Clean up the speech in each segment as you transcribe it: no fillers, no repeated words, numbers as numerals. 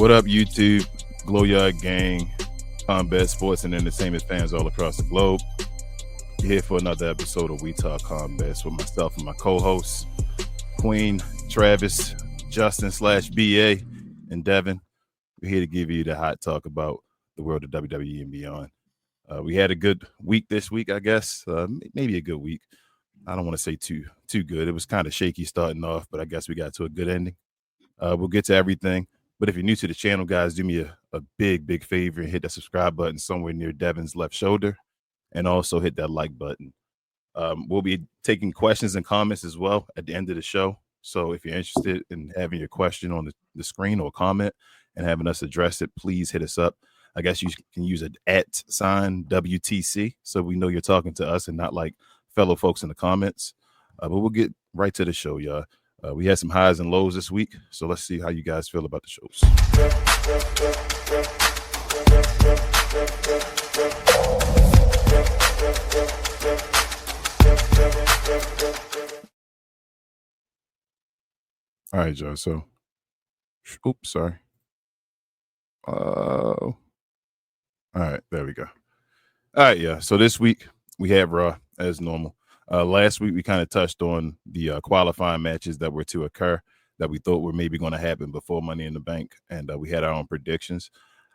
What up, YouTube, Glow Yard Gang, combat sports and entertainment fans all across the globe? You're here for another episode of We Talk Combats with myself and my co-hosts, Queen, Travis, Justin / BA, and Devon. We're here to give you the hot talk about the world of WWE and beyond. We had a good week this week, I guess. Maybe a good week. I don't want to say too good. It was kind of shaky starting off, but I guess we got to a good ending. We'll get to everything. But if you're new to the channel, guys, do me a big favor and hit that subscribe button somewhere near Devon's left shoulder, and also hit that like button. We'll be taking questions and comments as well at the end of the show. So if you're interested in having your question on the screen or comment and having us address it, please hit us up. I guess you can use an @ WTC so we know you're talking to us and not like fellow folks in the comments. But we'll get right to the show, y'all. We had some highs and lows this week, so let's see how you guys feel about the shows. All right, y'all. So, oops, sorry. All right, there we go. All right, yeah. So this week we have Raw as normal. Last week we kind of touched on the qualifying matches that were to occur that we thought were maybe going to happen before Money in the Bank, and we had our own predictions.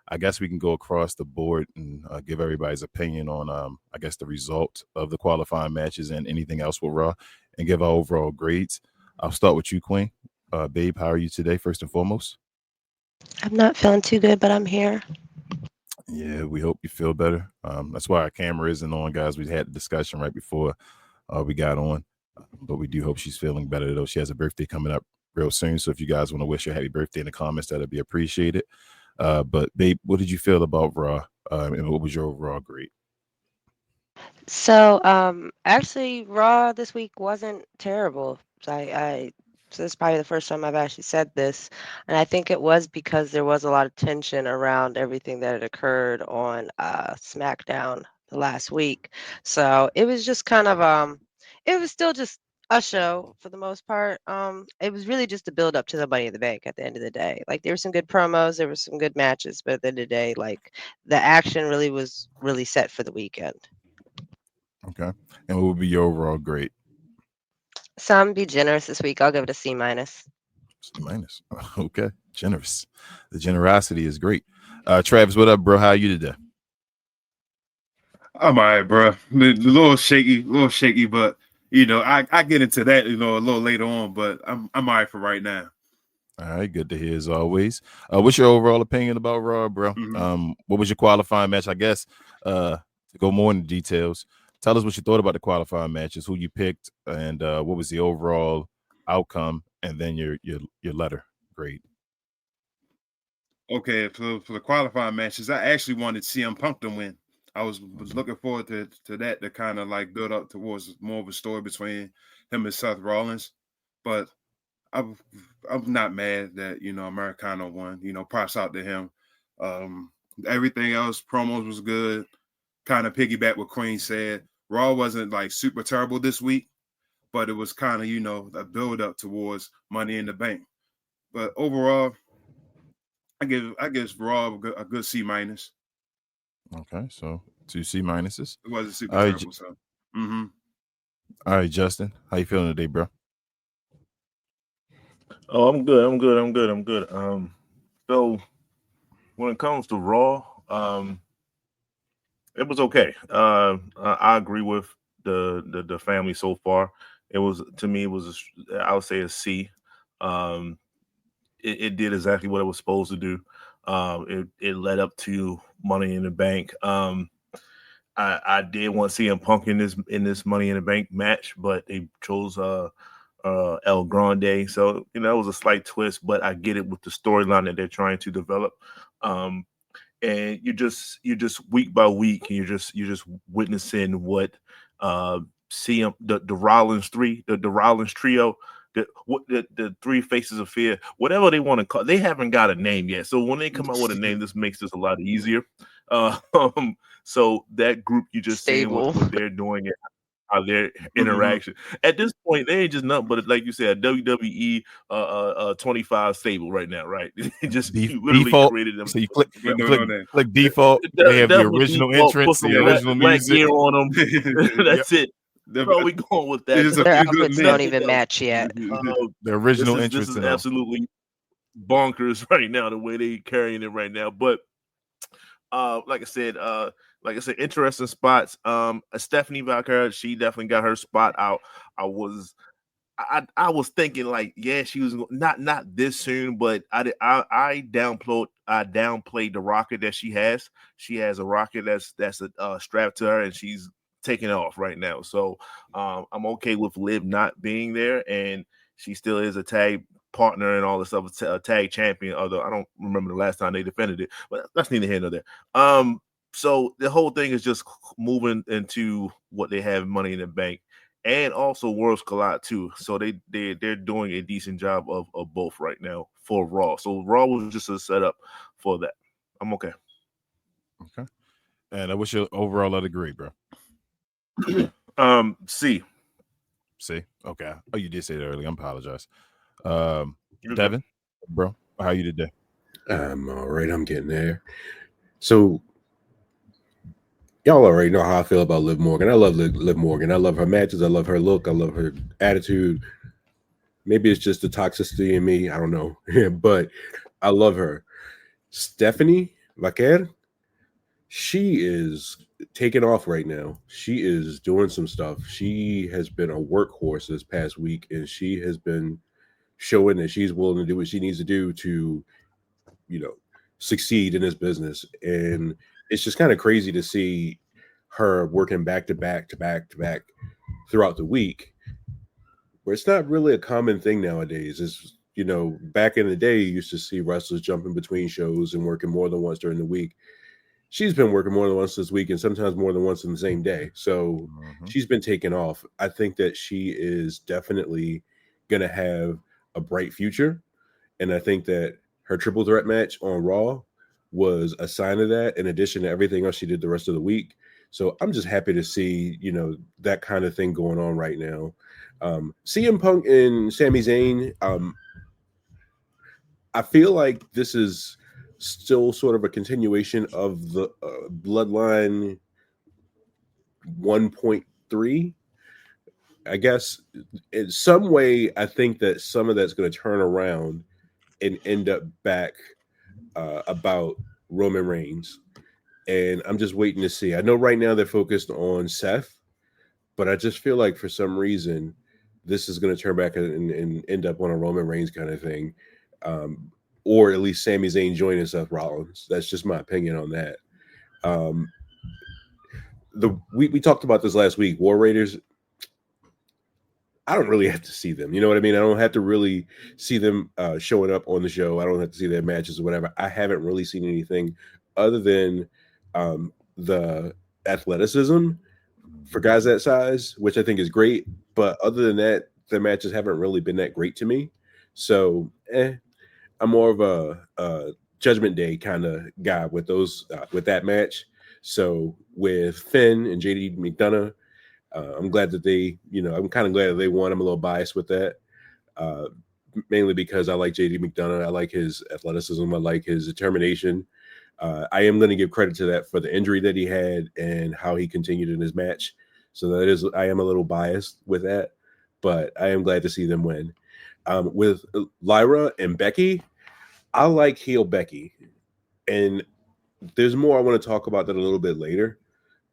I guess we can go across the board and give everybody's opinion on, I guess, the result of the qualifying matches and anything else with Raw, and give our overall grades. I'll start with you, Queen. Babe, how are you today, first and foremost? I'm not feeling too good, but I'm here. Yeah, we hope you feel better. That's why our camera isn't on, guys. We had the discussion right before we got on, but we do hope she's feeling better, though. She has a birthday coming up real soon, so if you guys want to wish her happy birthday in the comments, that'd be appreciated. But babe, what did you feel about Raw, and what was your overall grade? So, actually, Raw this week wasn't terrible. So this is probably the first time I've actually said this, and I think it was because there was a lot of tension around everything that had occurred on Smackdown the last week. So it was just kind of it was still just a show for the most part. It was really just a build up to the Money in the Bank at the end of the day. Like there were some good promos, there were some good matches, but at the end of the day, like the action really was really set for the weekend. Okay, and what would be your overall grade? So I'm gonna be generous this week. I'll give it a C-. C-. Okay, generous. The generosity is great. Travis, what up, bro? How are you today? I'm all right, bro. A little shaky, but I get into that, a little later on. But I'm all right for right now. All right, good to hear as always. What's your overall opinion about Raw, bro? Mm-hmm. What was your qualifying match? I guess to go more into details, tell us what you thought about the qualifying matches, who you picked, and what was the overall outcome, and then your letter grade. Okay, for the qualifying matches, I actually wanted CM Punk to win. I was looking forward to that to kind of like build up towards more of a story between him and Seth Rollins. But I'm not mad that Americano won. Props out to him. Everything else, promos was good. Kind of piggyback what Queen said. Raw wasn't like super terrible this week, but it was kind of a build up towards Money in the Bank. But overall, I give Raw a good C-. Okay, so 2 C-. It wasn't super terrible. So, All right, Justin, how you feeling today, bro? Oh, I'm good. So when it comes to Raw, it was okay. I agree with the family so far. It was, to me, I would say a C. It did exactly what it was supposed to do. It led up to Money in the Bank. I did want CM Punk in this Money in the Bank match, but they chose El Grande. So it was a slight twist, but I get it with the storyline that they're trying to develop. And you're just week by week, and you're just witnessing what CM the Rollins trio. The three faces of fear, whatever they want to call, they haven't got a name yet. So when they come out with a name, this makes this a lot easier. So that group, you just seeing what they're doing. how their interaction. At this point, they ain't just nothing but, like you said, a WWE 25 stable right now, right? Just you literally default. created them. So you click No. click default. They have the Definitely original default, entrance, put the some original black music. gear on them. That's it. That's all we going with that. There's a Their few good outfits don't men. even match yet. The original This entrance. is absolutely bonkers right now, the way they carrying it right now. But like I said, interesting spots. Stephanie Valkyra, she definitely got her spot out. I was thinking like, yeah, she was not this soon, but I downplayed the rocket that she has. She has a rocket that's strapped to her, and she's taking off right now. So I'm okay with Liv not being there, and she still is a tag partner and all this stuff, a tag champion. Although I don't remember the last time they defended it, but that's neither here nor there. So the whole thing is just moving into what they have Money in the Bank. And also Worlds Collide too. So they're doing a decent job of both right now for Raw. So Raw was just a setup for that. I'm okay. Okay. And what's your overall letter grade, bro? C. C. Okay. Oh, you did say that earlier. I apologize. Devon, bro, how are you today? I'm all right. I'm getting there. So y'all already know how I feel about Liv Morgan. I love Liv Morgan. I love her matches. I love her look. I love her attitude. Maybe it's just the toxicity in me. I don't know. But I love her. Stephanie Vaquer, she is taking off right now. She is doing some stuff. She has been a workhorse this past week, and she has been showing that she's willing to do what she needs to do to, succeed in this business. And it's just kind of crazy to see her working back to back throughout the week, where it's not really a common thing nowadays. It's, back in the day, you used to see wrestlers jumping between shows and working more than once during the week. She's been working more than once this week, and sometimes more than once in the same day. So she's been taking off. I think that she is definitely going to have a bright future. And I think that her triple threat match on Raw was a sign of that, in addition to everything else she did the rest of the week. So I'm just happy to see, that kind of thing going on right now. CM Punk and Sami Zayn, I feel like this is still sort of a continuation of the Bloodline 1.3. I guess in some way, I think that some of that's going to turn around and end up back about Roman Reigns. And I'm just waiting to see. I know right now they're focused on Seth, but I just feel like for some reason this is going to turn back and end up on a Roman Reigns kind of thing. Or at least Sami Zayn joining Seth Rollins. That's just my opinion on that. We talked about this last week. War Raiders, I don't really have to see them. You know what I mean? I don't have to really see them showing up on the show. I don't have to see their matches or whatever. I haven't really seen anything other than the athleticism for guys that size, which I think is great. But other than that, the matches haven't really been that great to me. So, I'm more of a Judgment Day kind of guy with those with that match. So with Finn and JD McDonough, I'm glad that they, I'm kind of glad that they won. I'm a little biased with that, mainly because I like JD McDonough. I like his athleticism. I like his determination. I am going to give credit to that for the injury that he had and how he continued in his match. So I am a little biased with that, but I am glad to see them win. With Lyra and Becky, I like heel Becky, and there's more I want to talk about that a little bit later.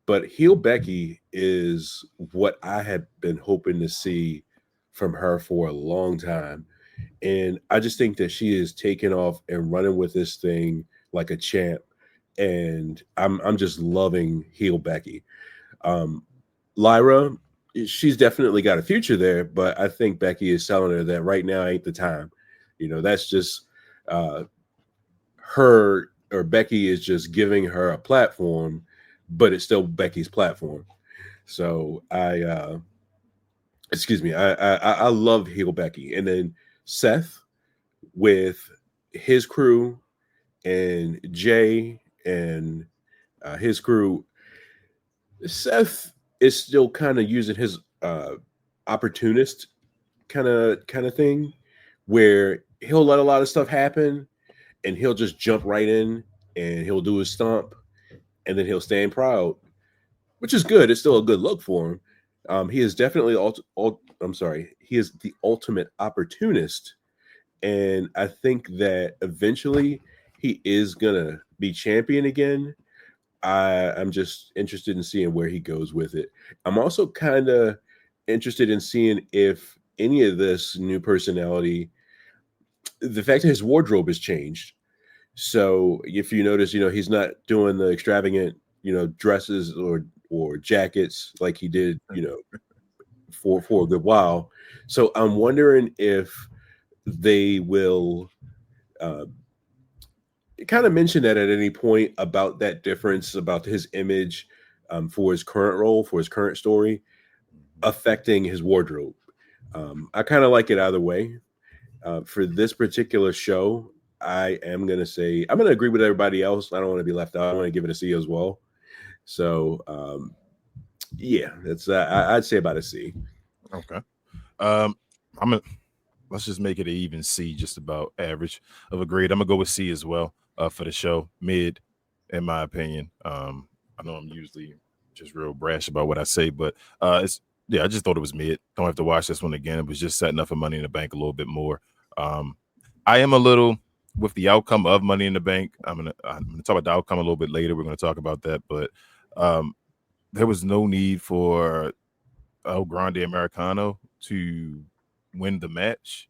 But heel Becky is what I have been hoping to see from her for a long time. And I just think that she is taking off and running with this thing like a champ. And I'm just loving heel Becky. Lyra, she's definitely got a future there, but I think Becky is telling her that right now ain't the time. That's just her, or Becky is just giving her a platform, but it's still Becky's platform. So I love heel Becky. And then Seth with his crew and Jay and his crew. Seth is still kind of using his opportunist kind of thing, where he'll let a lot of stuff happen and he'll just jump right in and he'll do his stomp and then he'll stand proud, which is good. It's still a good look for him. He is definitely he is the ultimate opportunist, and I think that eventually he is gonna be champion again. I'm just interested in seeing where he goes with it. I'm also kind of interested in seeing if any of this new personality, the fact that his wardrobe has changed. So if you notice, he's not doing the extravagant, dresses or jackets like he did, for a good while. So I'm wondering if they will kind of mention that at any point about that difference, about his image for his current role, for his current story, affecting his wardrobe. I kind of like it either way. For this particular show, I am going to say, I'm going to agree with everybody else. I don't want to be left out. I want to give it a C as well. So, yeah, that's I'd say about a C. Okay. Let's just make it an even C, just about average of a grade. I'm gonna go with C as well for the show. Mid, in my opinion. I know I'm usually just real brash about what I say, but I just thought it was mid. Don't have to watch this one again. It was just setting up for Money in the Bank a little bit more. I am a little with the outcome of Money in the Bank. I'm gonna talk about the outcome a little bit later. We're gonna talk about that, but there was no need for El Grande Americano to win the match.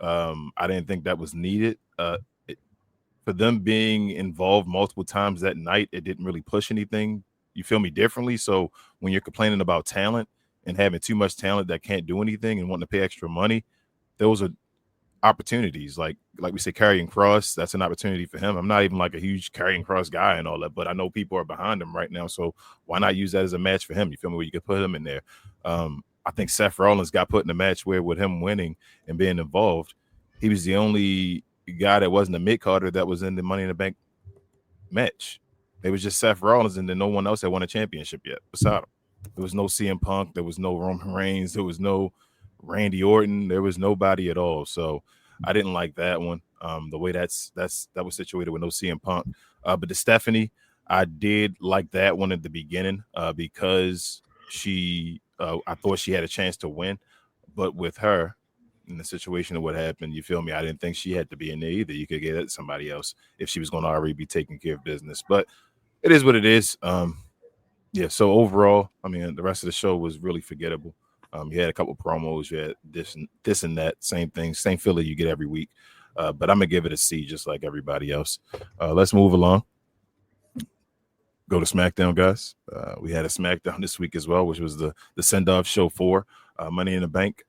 I didn't think that was needed. For them being involved multiple times that night, it didn't really push anything. You feel me, differently. So when you're complaining about talent and having too much talent that can't do anything and wanting to pay extra money, those are opportunities. Like we say, carrying cross, that's an opportunity for him. I'm not even like a huge carrying cross guy and all that, but I know people are behind him right now. So why not use that as a match for him? You feel me? Where you could put him in there. I think Seth Rollins got put in a match where, with him winning and being involved, he was the only guy that wasn't a mid-carder that was in the Money in the Bank match. It was just Seth Rollins, and then no one else had won a championship yet beside him. There was no CM Punk. There was no Roman Reigns. There was no Randy Orton. There was nobody at all. So I didn't like that one. The way that was situated with no CM Punk. But the Stephanie, I did like that one at the beginning because I thought she had a chance to win. But with her, in the situation of what happened, you feel me? I didn't think she had to be in there either. You could get it to somebody else if she was going to already be taking care of business. But it is what it is. Yeah. So overall, I mean, the rest of the show was really forgettable. You had a couple promos, you had this and that, same thing, same filler you get every week. But I'm gonna give it a C, just like everybody else. Let's move along. Go to SmackDown, guys. We had a SmackDown this week as well, which was the send-off show for Money in the Bank.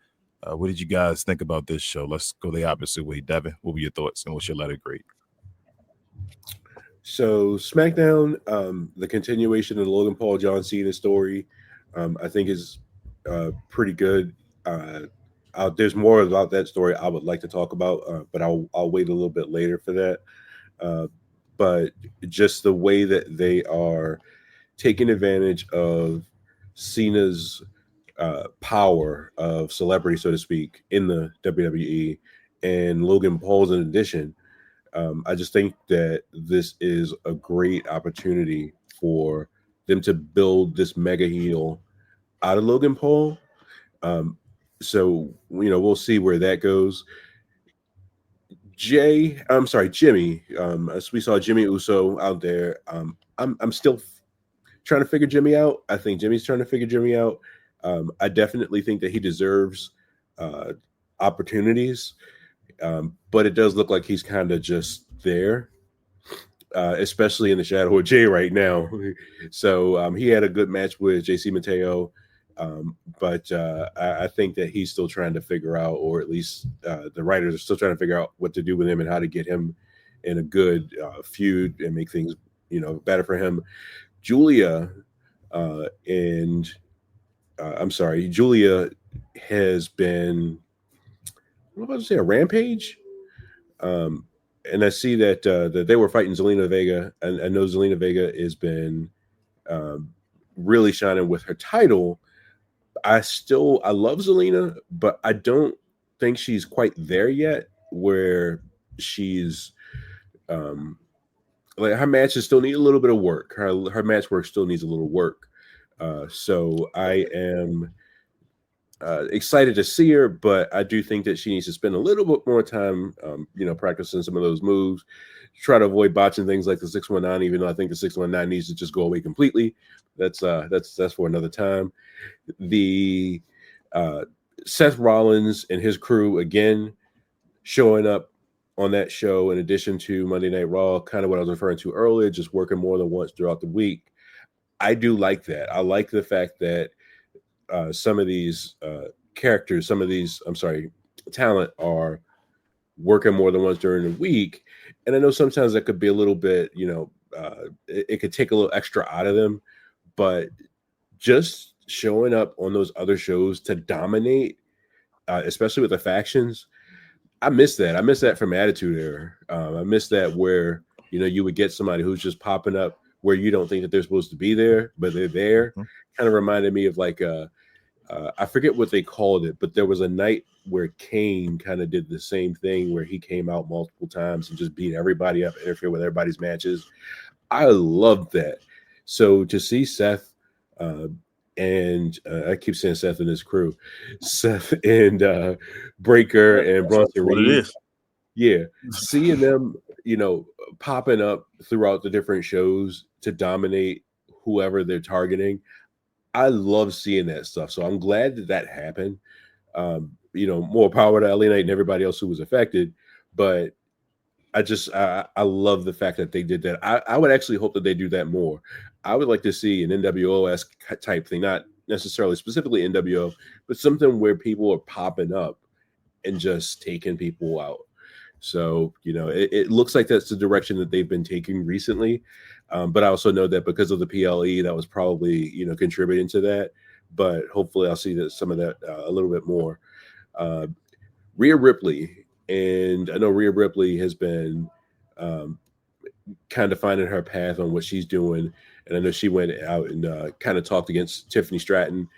What did you guys think about this show? Let's go the opposite way. Devin, what were your thoughts and what's your letter grade? So SmackDown, the continuation of the Logan Paul John Cena story, I think is pretty good. There's more about that story I would like to talk about, but I'll wait a little bit later for that. But just the way that they are taking advantage of Cena's power of celebrity, so to speak, in the WWE, and Logan Paul's in addition. I just think that this is a great opportunity for them to build this mega heel out of Logan Paul. So, we'll see where that goes. Jimmy. As we saw Jimmy Uso out there. I'm still trying to figure Jimmy out. I think Jimmy's trying to figure Jimmy out. I definitely think that he deserves opportunities. But it does look like he's kind of just there, especially in the shadow of Jay right now. So he had a good match with JC Mateo, but I think that he's still trying to figure out, or at least the writers are still trying to figure out what to do with him and how to get him in a good feud and make things, better for him. Julia has been, what about to say, a rampage? And I see that they were fighting Zelina Vega. I know Zelina Vega has been really shining with her title. I love Zelina, but I don't think she's quite there yet where she's like her matches still need a little bit of work. Her match work still needs a little work. So I am excited to see her, but I do think that she needs to spend a little bit more time, practicing some of those moves. Try to avoid botching things like the 619, even though I think the 619 needs to just go away completely. That's for another time. The Seth Rollins and his crew again showing up on that show in addition to Monday Night Raw, kind of what I was referring to earlier, just working more than once throughout the week. I do like that. I like the fact that some of these characters, talent are working more than once during the week. And I know sometimes that could be a little bit, it could take a little extra out of them, but just showing up on those other shows to dominate, especially with the factions, I miss that. I miss that from Attitude Era. I miss that where, you would get somebody who's just popping up where you don't think that they're supposed to be there, but they're there. Mm-hmm. Kind of reminded me of like I forget what they called it, but there was a night where Kane kind of did the same thing where he came out multiple times and just beat everybody up, interfere with everybody's matches. I loved that. So to see Seth and I keep saying Seth and his crew, Seth and Breaker and Bronson Reed. Yeah, seeing them, popping up throughout the different shows to dominate whoever they're targeting. I love seeing that stuff. So I'm glad that happened. More power to LA Knight and everybody else who was affected. But I love the fact that they did that. I would actually hope that they do that more. I would like to see an NWO-esque type thing, not necessarily specifically NWO, but something where people are popping up and just taking people out. So, it looks like that's the direction that they've been taking recently. But I also know that because of the PLE, that was probably, contributing to that. But hopefully I'll see some of that a little bit more. Rhea Ripley. And I know Rhea Ripley has been kind of finding her path on what she's doing. And I know she went out and kind of talked against Tiffany Stratton.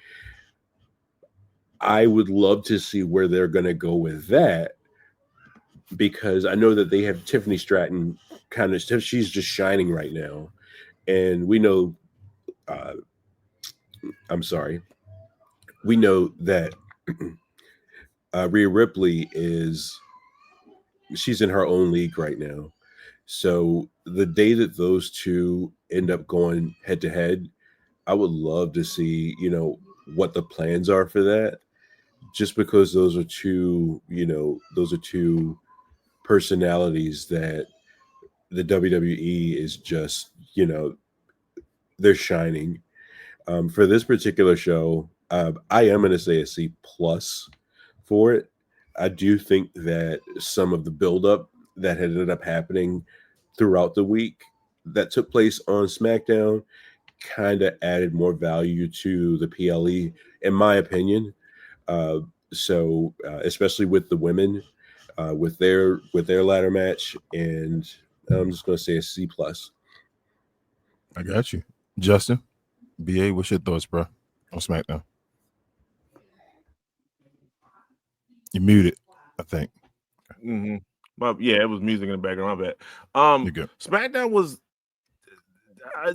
I would love to see where they're going to go with that, because I know that they have Tiffany Stratton she's just shining right now. And we know, we know that Rhea Ripley she's in her own league right now. So the day that those two end up going head to head, I would love to see, what the plans are for that, just because those are two personalities that the WWE is just, they're shining. For this particular show, I am going to say a C+ for it. I do think that some of the buildup that had ended up happening throughout the week that took place on SmackDown kind of added more value to the PLE, in my opinion. So especially with the women, with their ladder match, and I'm just going to say a C+. I got you, Justin. BA, what's your thoughts, bro, on SmackDown? You muted, I think. Mm-hmm. Well, yeah, it was music in the background. My bad. SmackDown was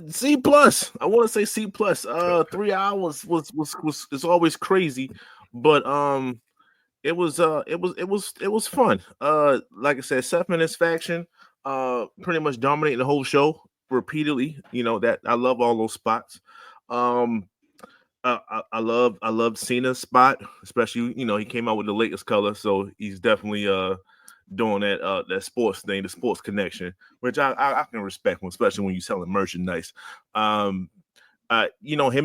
C+. I want to say C+. 3 hours was always crazy, but it was fun. Like I said, Seth and his faction pretty much dominating the whole show repeatedly. That I love all those spots. I love Cena's spot, especially he came out with the latest color, so he's definitely doing that sports thing, the sports connection, which I can respect, especially when you're selling merchandise. Him and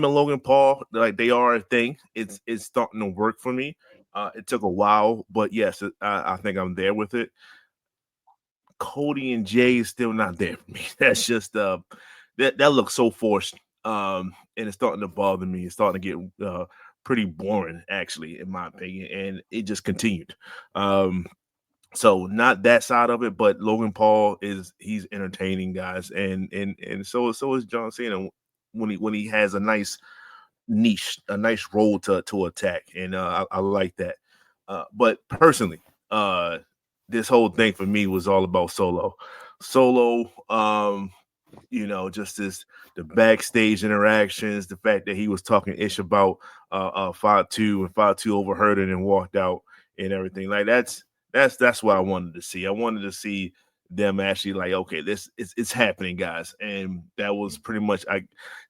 Logan Paul, like, they are a thing. It's starting to work for me. It took a while, but yes, I think I'm there with it. Cody and Jay is still not there for me. That's just that looks so forced. And it's starting to bother me. It's starting to get pretty boring, actually, in my opinion. And it just continued. So not that side of it, but Logan Paul he's entertaining, guys, and so is John Cena when he has a nice niche, a nice role to attack, and I like that. But personally, this whole thing for me was all about Solo. Solo, just the backstage interactions, the fact that he was talking ish about 5-2 and 5-2 overheard it and walked out and everything. Like that's what I wanted to see. I wanted to see them actually like, okay, this it's happening, guys. And that was pretty much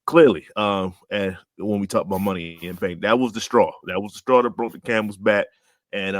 clearly and when we talk about Money in Bank, that was the straw. That was the straw that broke the camel's back. And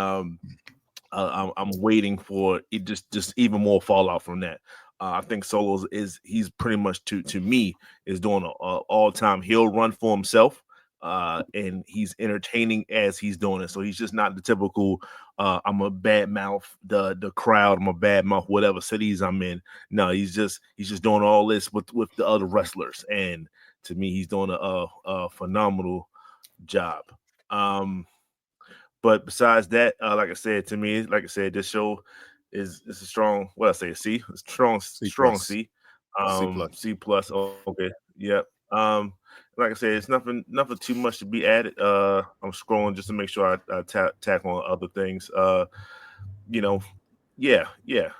I'm waiting for it just even more fallout from that. I think Solo's he's pretty much to me is doing an all-time heel run for himself, and he's entertaining as he's doing it. So he's just not the typical I'm a bad mouth the crowd, I'm a bad mouth whatever cities I'm in. No, he's just doing all this with the other wrestlers, and to me he's doing a phenomenal job. But besides that, like I said, to me, like I said, this show is a strong. What I say, C, it's strong, strong C, C plus. Okay, yep. Like I said, it's nothing too much to be added. I'm scrolling just to make sure I tackle on other things. Yeah. I'm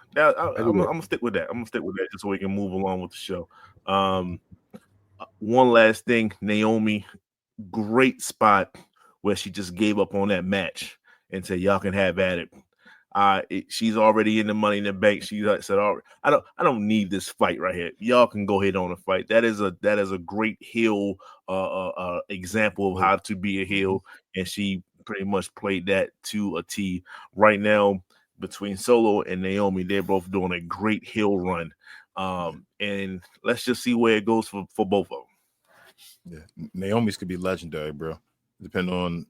gonna stick with that. I'm gonna stick with that just so we can move along with the show. One last thing, Naomi, great spot where she just gave up on that match and said, "Y'all can have at it." She's already in the Money in the Bank. She said, "All right, I don't need this fight right here. Y'all can go ahead on a fight." That is a great heel example of how to be a heel, and she pretty much played that to a T. Right now, between Solo and Naomi, they're both doing a great heel run, and let's just see where it goes for both of them. Yeah, Naomi's could be legendary, bro. Depending on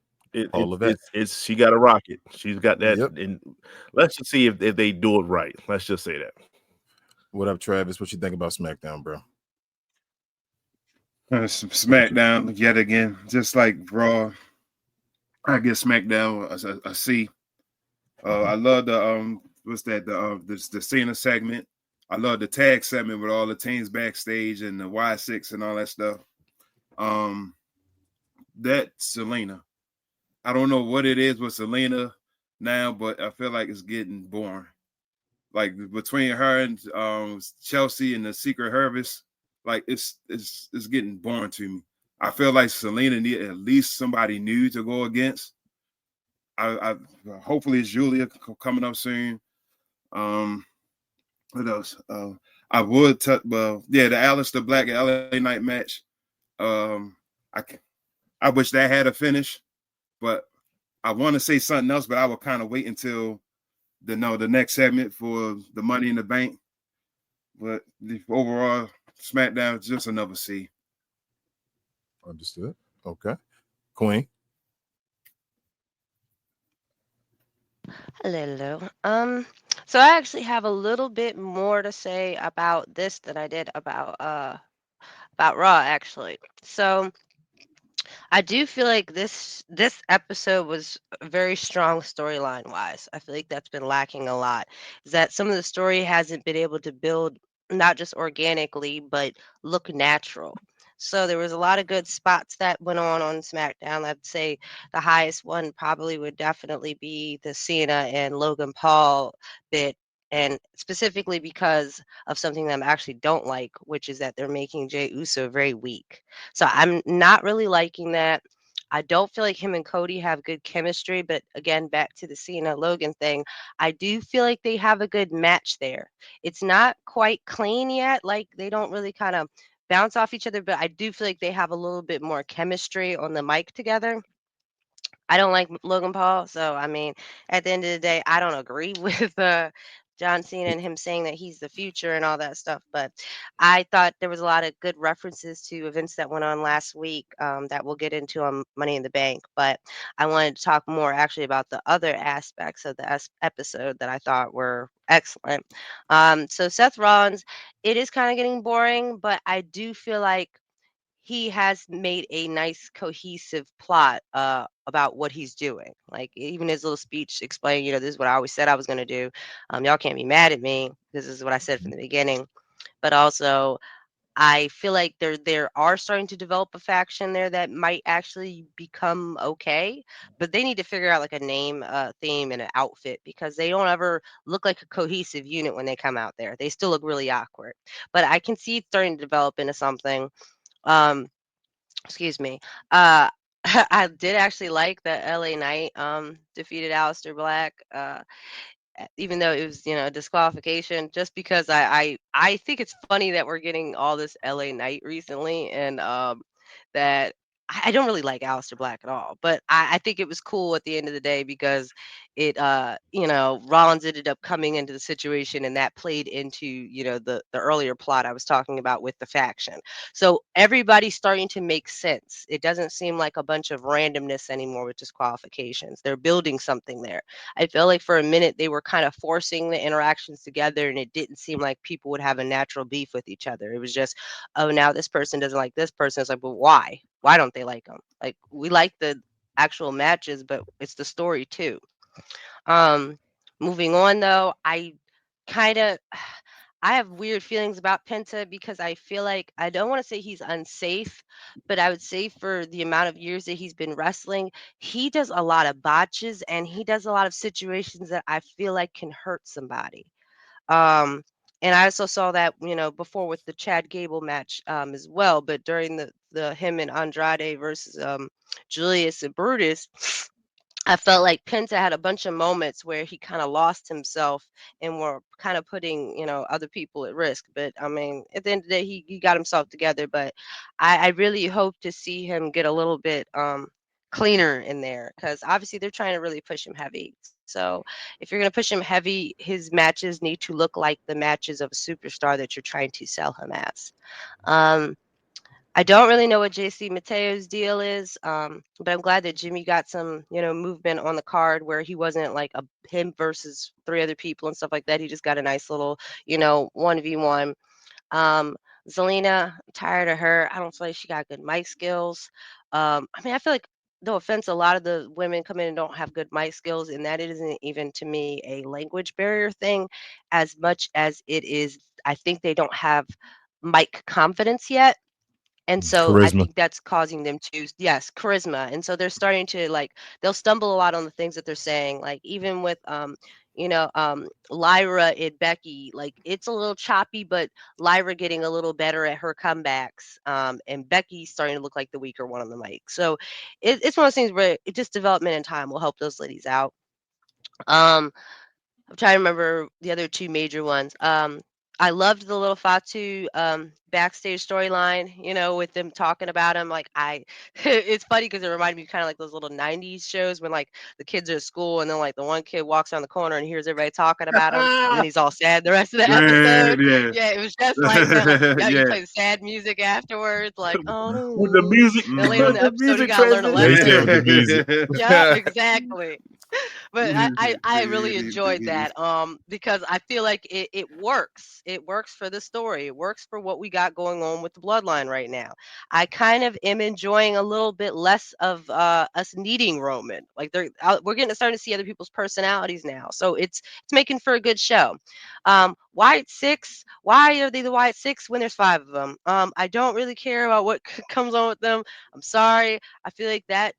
all of that. She got a rocket. She's got that. Yep. And let's just see if they do it right. Let's just say that. What up, Travis? What you think about SmackDown, bro? SmackDown yet again, just like Raw. I give SmackDown a C. I love the what's that the Cena segment. I love the tag segment with all the teams backstage and the Y6 and all that stuff. That Selena, I don't know what it is with Selena now, but I feel like it's getting boring. Like between her and Chelsea and the Secret Service, like it's getting boring to me. I feel like Selena need at least somebody new to go against. I hopefully it's Julia coming up soon. What else? I would touch, the Aleister Black and LA Knight match. I wish that had a finish, but I want to say something else, but I will kind of wait until the next segment for the Money in the Bank. But overall, SmackDown is just another C. Understood. Okay. Queen. Hello. So I actually have a little bit more to say about this than I did about Raw, actually. So I do feel like this episode was very strong storyline wise. I feel like that's been lacking a lot. Is that some of the story hasn't been able to build not just organically but look natural. So there was a lot of good spots that went on SmackDown. I'd say the highest one probably would definitely be the Cena and Logan Paul bit, and specifically because of something that I actually don't like, which is that they're making Jey Uso very weak. So I'm not really liking that. I don't feel like him and Cody have good chemistry, but again, back to the Cena Logan thing, I do feel like they have a good match there. It's not quite clean yet, like they don't really kind of bounce off each other, but I do feel like they have a little bit more chemistry on the mic together. I don't like Logan Paul, so I mean, at the end of the day, I don't agree with John Cena and him saying that he's the future and all that stuff. But I thought there was a lot of good references to events that went on last week that we'll get into on Money in the Bank. But I wanted to talk more actually about the other aspects of the episode that I thought were excellent. So Seth Rollins, it is kind of getting boring, but I do feel like he has made a nice cohesive plot about what he's doing. Like even his little speech explaining, this is what I always said I was going to do. Y'all can't be mad at me. This is what I said from the beginning. But also, I feel like there are starting to develop a faction there that might actually become okay, but they need to figure out like a name, theme, and an outfit because they don't ever look like a cohesive unit when they come out there. They still look really awkward. But I can see it starting to develop into something. Um, excuse me. Uh, I did actually like that LA Knight defeated Aleister Black. Even though it was, disqualification, just because I think it's funny that we're getting all this LA Knight recently, and that I don't really like Aleister Black at all, but I think it was cool at the end of the day because it Rollins ended up coming into the situation, and that played into the earlier plot I was talking about with the faction. So everybody's starting to make sense. It doesn't seem like a bunch of randomness anymore with disqualifications. They're building something there. I felt like for a minute they were kind of forcing the interactions together, and it didn't seem like people would have a natural beef with each other. It was just, oh, now this person doesn't like this person. It's like, but why? Why don't they like them? Like, we like the actual matches, but it's the story too. Um, moving on though, kind of I have weird feelings about Penta because I feel like I don't want to say he's unsafe, but I would say for the amount of years that he's been wrestling, he does a lot of botches and he does a lot of situations that I feel like can hurt somebody. Um, and I also saw that, before with the Chad Gable match as well, but during the him and Andrade versus Julius and Brutus, I felt like Penta had a bunch of moments where he kind of lost himself and were kind of putting, other people at risk. But I mean, at the end of the day, he got himself together. But I really hope to see him get a little bit cleaner in there because obviously they're trying to really push him heavy. So if you're going to push him heavy, his matches need to look like the matches of a superstar that you're trying to sell him as. Um, I don't really know what JC Mateo's deal is, but I'm glad that Jimmy got some, movement on the card where he wasn't like him versus three other people and stuff like that. He just got a nice little, 1v1. Um, Zelina, I'm tired of her. I don't feel like she got good mic skills. I mean, I feel like, no offense, a lot of the women come in and don't have good mic skills, and that isn't even to me a language barrier thing as much as it is. I think they don't have mic confidence yet, and so I Charisma. think that's causing them to, yes, charisma. And so they're starting to like, they'll stumble a lot on the things that they're saying. Like even with Lyra and Becky, like it's a little choppy, but Lyra getting a little better at her comebacks. And Becky's starting to look like the weaker one on the mic. So it's one of those things where it just development and time will help those ladies out. I'm trying to remember the other two major ones. I loved the little Fatu backstage storyline, with them talking about him. Like it's funny because it reminded me kind of like those little '90s shows when like the kids are at school and then like the one kid walks around the corner and hears everybody talking about him, and then he's all sad the rest of the episode. Yeah, Yeah, it was just like that. Like, yeah, you yeah. play the sad music afterwards, like oh With the no. music, Then later in with the the episode, you music gotta learn a Yeah, he transition. said lesson. with the music. Yeah, exactly. But I really enjoyed that because I feel like it works. It works for the story. It works for what we got going on with the bloodline right now. I kind of am enjoying a little bit less of us needing Roman. Like we're getting starting to see other people's personalities now. So it's making for a good show. White Six, why are they the White Six when there's five of them? I don't really care about what comes on with them. I'm sorry. I feel like they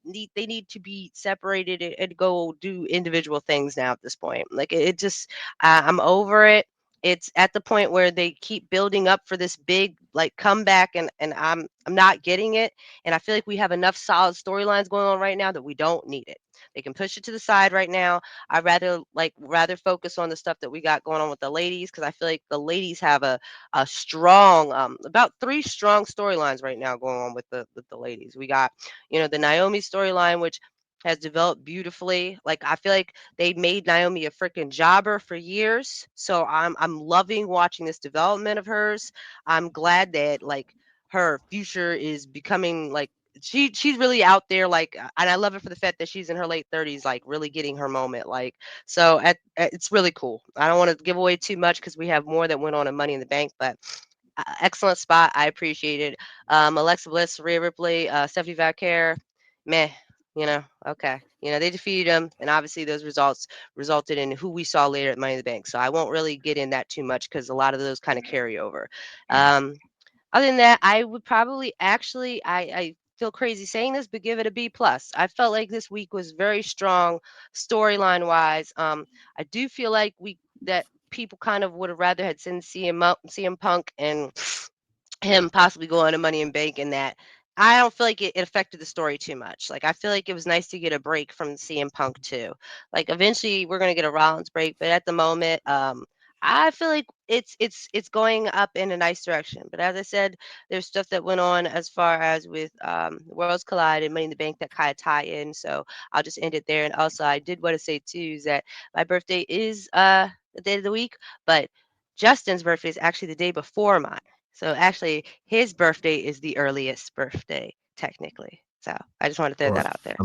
need to be separated and go do individual things now at this point. Like it just, I'm over it. It's at the point where they keep building up for this big like comeback, and I'm not getting it. And I feel like we have enough solid storylines going on right now that we don't need it. They can push it to the side right now. I rather focus on the stuff that we got going on with the ladies because I feel like the ladies have a strong about three strong storylines right now going on with the ladies. We got the Naomi storyline, which has developed beautifully. Like I feel like they made Naomi a freaking jobber for years. So I'm loving watching this development of hers. I'm glad that like her future is becoming like she's really out there, like, and I love it for the fact that she's in her late 30s, like really getting her moment. Like so it's really cool. I don't want to give away too much because we have more that went on in Money in the Bank, but excellent spot. I appreciate it. Alexa Bliss, Rhea Ripley, Stephanie Valkyrie, meh, okay. They defeated them, and obviously those results resulted in who we saw later at Money in the Bank. So I won't really get in that too much because a lot of those kind of carry over. Other than that, I would probably actually I feel crazy saying this, but give it a B plus. I felt like this week was very strong storyline wise. I do feel like that people kind of would have rather had seen CM Punk and him possibly going to Money in Bank, and that I don't feel like it affected the story too much. Like I feel like it was nice to get a break from CM Punk too. Like eventually we're gonna get a Rollins break, but at the moment, I feel like it's going up in a nice direction. But as I said, there's stuff that went on as far as with Worlds Collide and Money in the Bank that kind of tie in. So I'll just end it there. And also I did want to say too is that my birthday is the day of the week, but Justin's birthday is actually the day before mine. So actually, his birthday is the earliest birthday, technically. So I just want to throw that out there.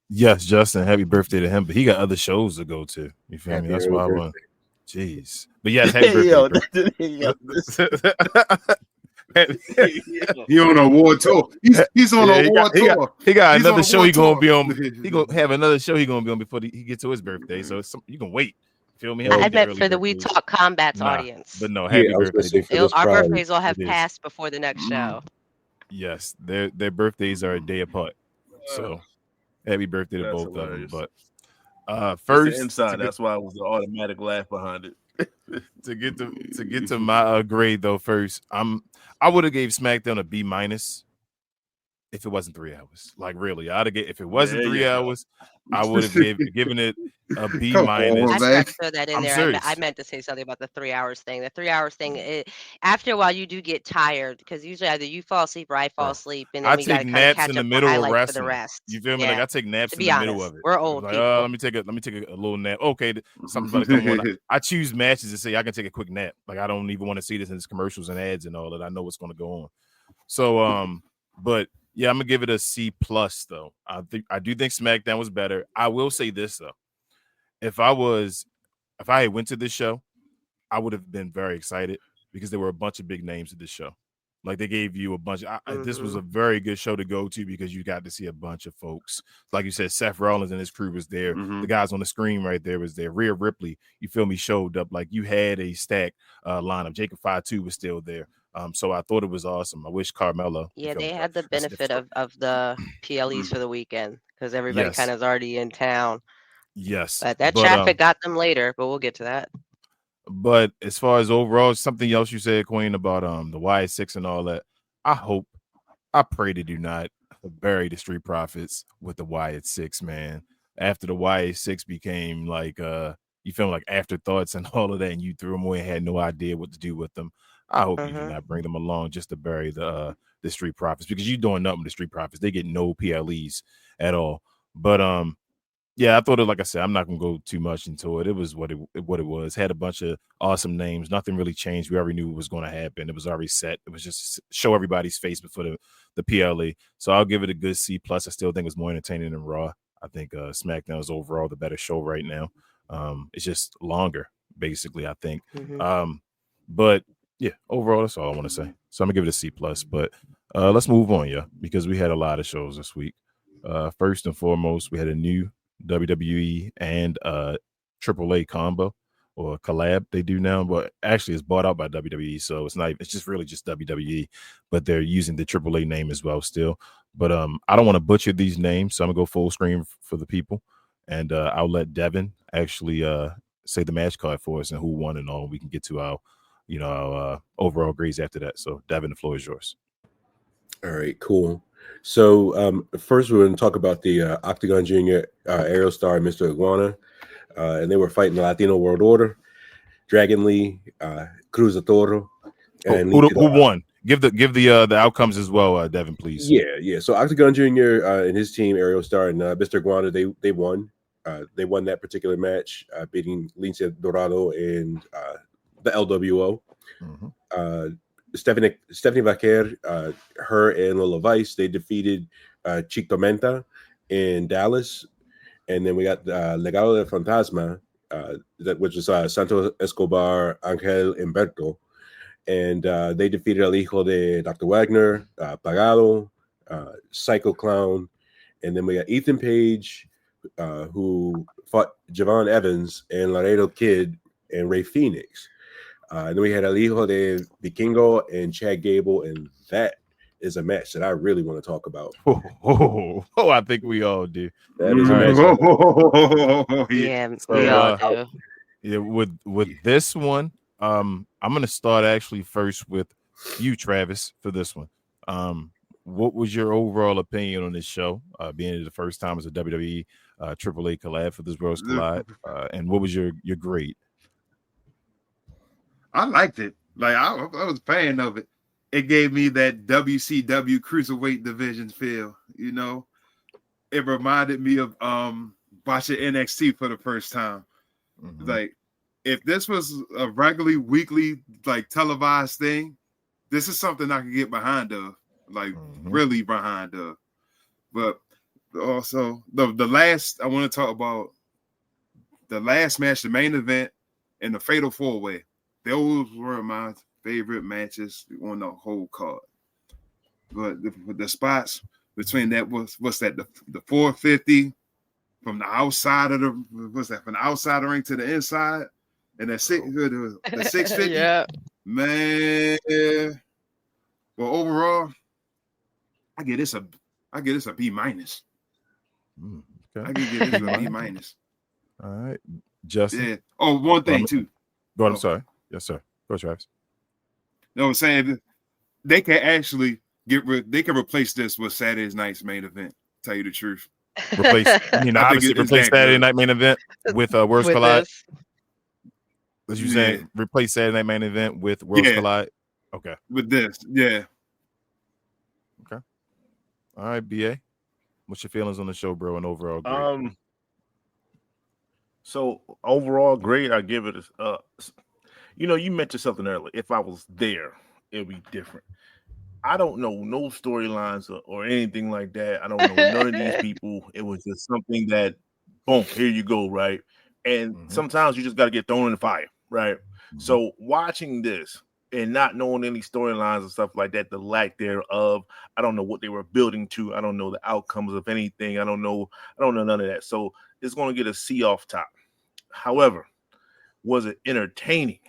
Yes, Justin, happy birthday to him, but he got other shows to go to. You feel me? That's early why I birthday. want. Jeez, but yes, happy birthday. He on a war tour. He's on a war tour. He got He's another on a show war he gonna tour. be on. He gonna have another show he gonna be on before he gets to his birthday. So you can wait. Feel me? I meant for the We Talk Combats audience. But no, happy birthday. Our birthdays all have passed before the next show. Yes, their birthdays are a day apart. So happy birthday to both hilarious. of them. But first, inside, that's why it was the automatic laugh behind it. to get to my grade though, first, I would have gave SmackDown a B minus if it wasn't 3 hours. Like really, if it wasn't 3 hours, I would have given it a B minus. I tried to throw that in there. I meant to say something about the 3 hours thing. The 3 hours thing, after a while, you do get tired because usually either you fall asleep or I fall asleep, and then I we got to take kind of naps catch in the up middle the of highlights for the wrestling. rest. You feel me? Yeah. Like I take naps To in be the honest, middle of it. we're old like, people. let me take a little nap. Okay, something's about to come on. I choose matches to say I can take a quick nap. Like I don't even want to see this in its commercials and ads and all that. I know what's going to go on. So but yeah, I'm gonna give it a C plus though. I do think SmackDown was better. I will say this though. If I had went to this show, I would have been very excited because there were a bunch of big names at this show. Like they gave you a bunch. This was a very good show to go to because you got to see a bunch of folks. Like you said, Seth Rollins and his crew was there. The guys on the screen right there was there. Rhea Ripley, you feel me, showed up. Like you had a stacked lineup. Jacob Fatu was still there. So I thought it was awesome. I wish Carmelo. Yeah, they had the benefit of the PLEs for the weekend because everybody kind of is already in town. Yes. But that traffic got them later, but we'll get to that. But as far as overall, something else you said, Queen, about the Y6 and all that, I pray they do not bury the Street Profits with the Y6, man. After the Y6 became like you feel like afterthoughts and all of that, and you threw them away and had no idea what to do with them. I hope you do not bring them along just to bury the Street Profits because you're doing nothing with the Street Profits. They get no PLEs at all. But yeah, I thought it, like I said, I'm not gonna go too much into it. It was what it was. Had a bunch of awesome names. Nothing really changed. We already knew what was going to happen. It was already set. It was just show everybody's face before the PLE. So I'll give it a good C plus. I still think it's more entertaining than Raw. I think SmackDown is overall the better show right now. It's just longer, basically, I think. But yeah, overall, that's all I want to say. So I'm gonna give it a C plus. But let's move on, because we had a lot of shows this week. First and foremost, we had a new WWE and AAA combo or collab they do now, but actually it's bought out by WWE, so it's just really just WWE, but they're using the AAA name as well still. But I don't want to butcher these names, so I'm gonna go full screen for the people, and I'll let Devon actually say the match card for us and who won and all. We can get to our overall grades after that. So Devon, the floor is yours. All right, cool. So first we're going to talk about the Octagon Junior Aerial Star and Mr. Iguana, and they were fighting the Latino World Order, Dragon Lee, Cruz Toro, and who won? Give the outcomes as well, Devon, please. Yeah. So Octagon Junior and his team, Aerial Star and Mr. Iguana, they won. They won that particular match, beating Lince Dorado and the LWO. Stephanie Vaquer, her and Lola Vice, they defeated Chic Tormenta in Dallas. And then we got Legado del Fantasma, which was Santos Escobar, Angel Humberto. And they defeated El Hijo de Dr. Wagner, Pagado, Psycho Clown. And then we got Ethan Page, who fought Javon Evans and Laredo Kid and Ray Phoenix. And then we had El Hijo de Vikingo and Chad Gable, and that is a match that I really want to talk about. I think we all do. That is a match. Yeah, So, we all do. Yeah, with this one, I'm gonna start actually first with you, Travis, for this one. What was your overall opinion on this show? Being the first time as a WWE AAA collab for this Worlds Collide, and what was your grade? I liked it. Like I was a fan of it. It gave me that WCW cruiserweight division feel. You know, it reminded me of watching NXT for the first time. Mm-hmm. Like, if this was a regularly weekly like televised thing, this is something I could get behind of. Like really behind of. But also the last I want to talk about the last match, the main event, and the Fatal 4-Way. Those were my favorite matches on the whole card. But the spots between that what's that the 450 from the outside of the from the outside of the ring to the inside, and the 650. Yeah. Man. Well, overall, I get this a B minus. Okay. I can get this a B minus. All right, Justin. Yeah. Oh, one thing too. Go on, I'm sorry. Yes, sir. Go, Travis. You know what I'm saying? They can actually they can replace this with Saturday night's main event. Tell you the truth. Replace Saturday night main event with Worlds Collide. As you saying, replace Saturday night main event with Worlds Collide. Okay. With this, yeah. Okay. All right, BA. What's your feelings on the show, bro, and overall grade? So overall grade, I give it a you mentioned something earlier. If I was there, it'd be different. I don't know no storylines or anything like that. I don't know none of these people. It was just something that, boom, here you go, right? And sometimes you just got to get thrown in the fire, right? So watching this and not knowing any storylines and stuff like that, the lack thereof, I don't know what they were building to. I don't know the outcomes of anything. I don't know none of that. So it's going to get a C off top. However, was it entertaining?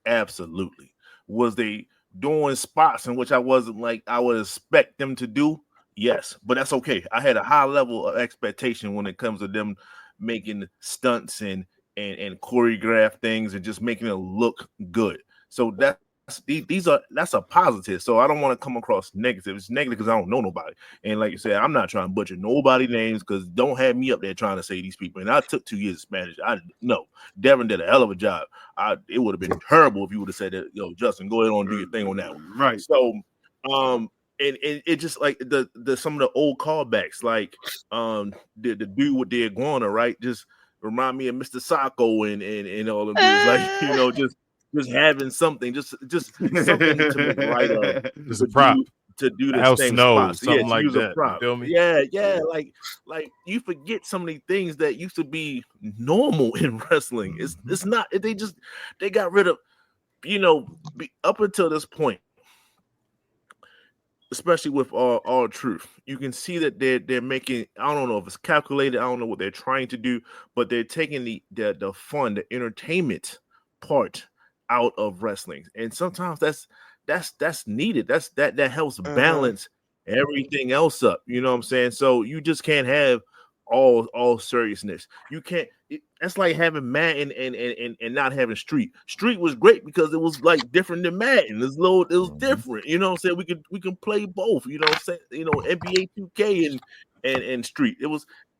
Absolutely. Was they doing spots in which I wasn't like I would expect them to do? Yes, but that's okay. I had a high level of expectation when it comes to them making stunts and choreograph things and just making it look good. So that's a positive. So I don't want to come across negative. It's negative because I don't know nobody. And like you said, I'm not trying to butcher nobody's names because don't have me up there trying to say these people. And I took 2 years of Spanish. I know Devon did a hell of a job. It would have been terrible if you would have said that, yo, Justin, go ahead and do your thing on that one. Right. So and it just like the some of the old callbacks, like the dude with the iguana, right? Just remind me of Mr. Sacco and all of these, like, just having something, just something to make light of. Just a prop to do the House same Snow, spots. something to like use that. A prop. You feel me? Yeah. Like you forget so many things that used to be normal in wrestling. It's not. They got rid of, up until this point, especially with all truth, you can see that they're making. I don't know if it's calculated. I don't know what they're trying to do, but they're taking the fun, the entertainment part out of wrestling, and sometimes that's needed. That helps balance everything else up. You know what I'm saying? So you just can't have all seriousness. You can't. That's like having Madden and not having Street. Street was great because it was like different than Madden. It was different. You know what I'm saying? We can play both. You know what I'm saying? NBA 2K and Street.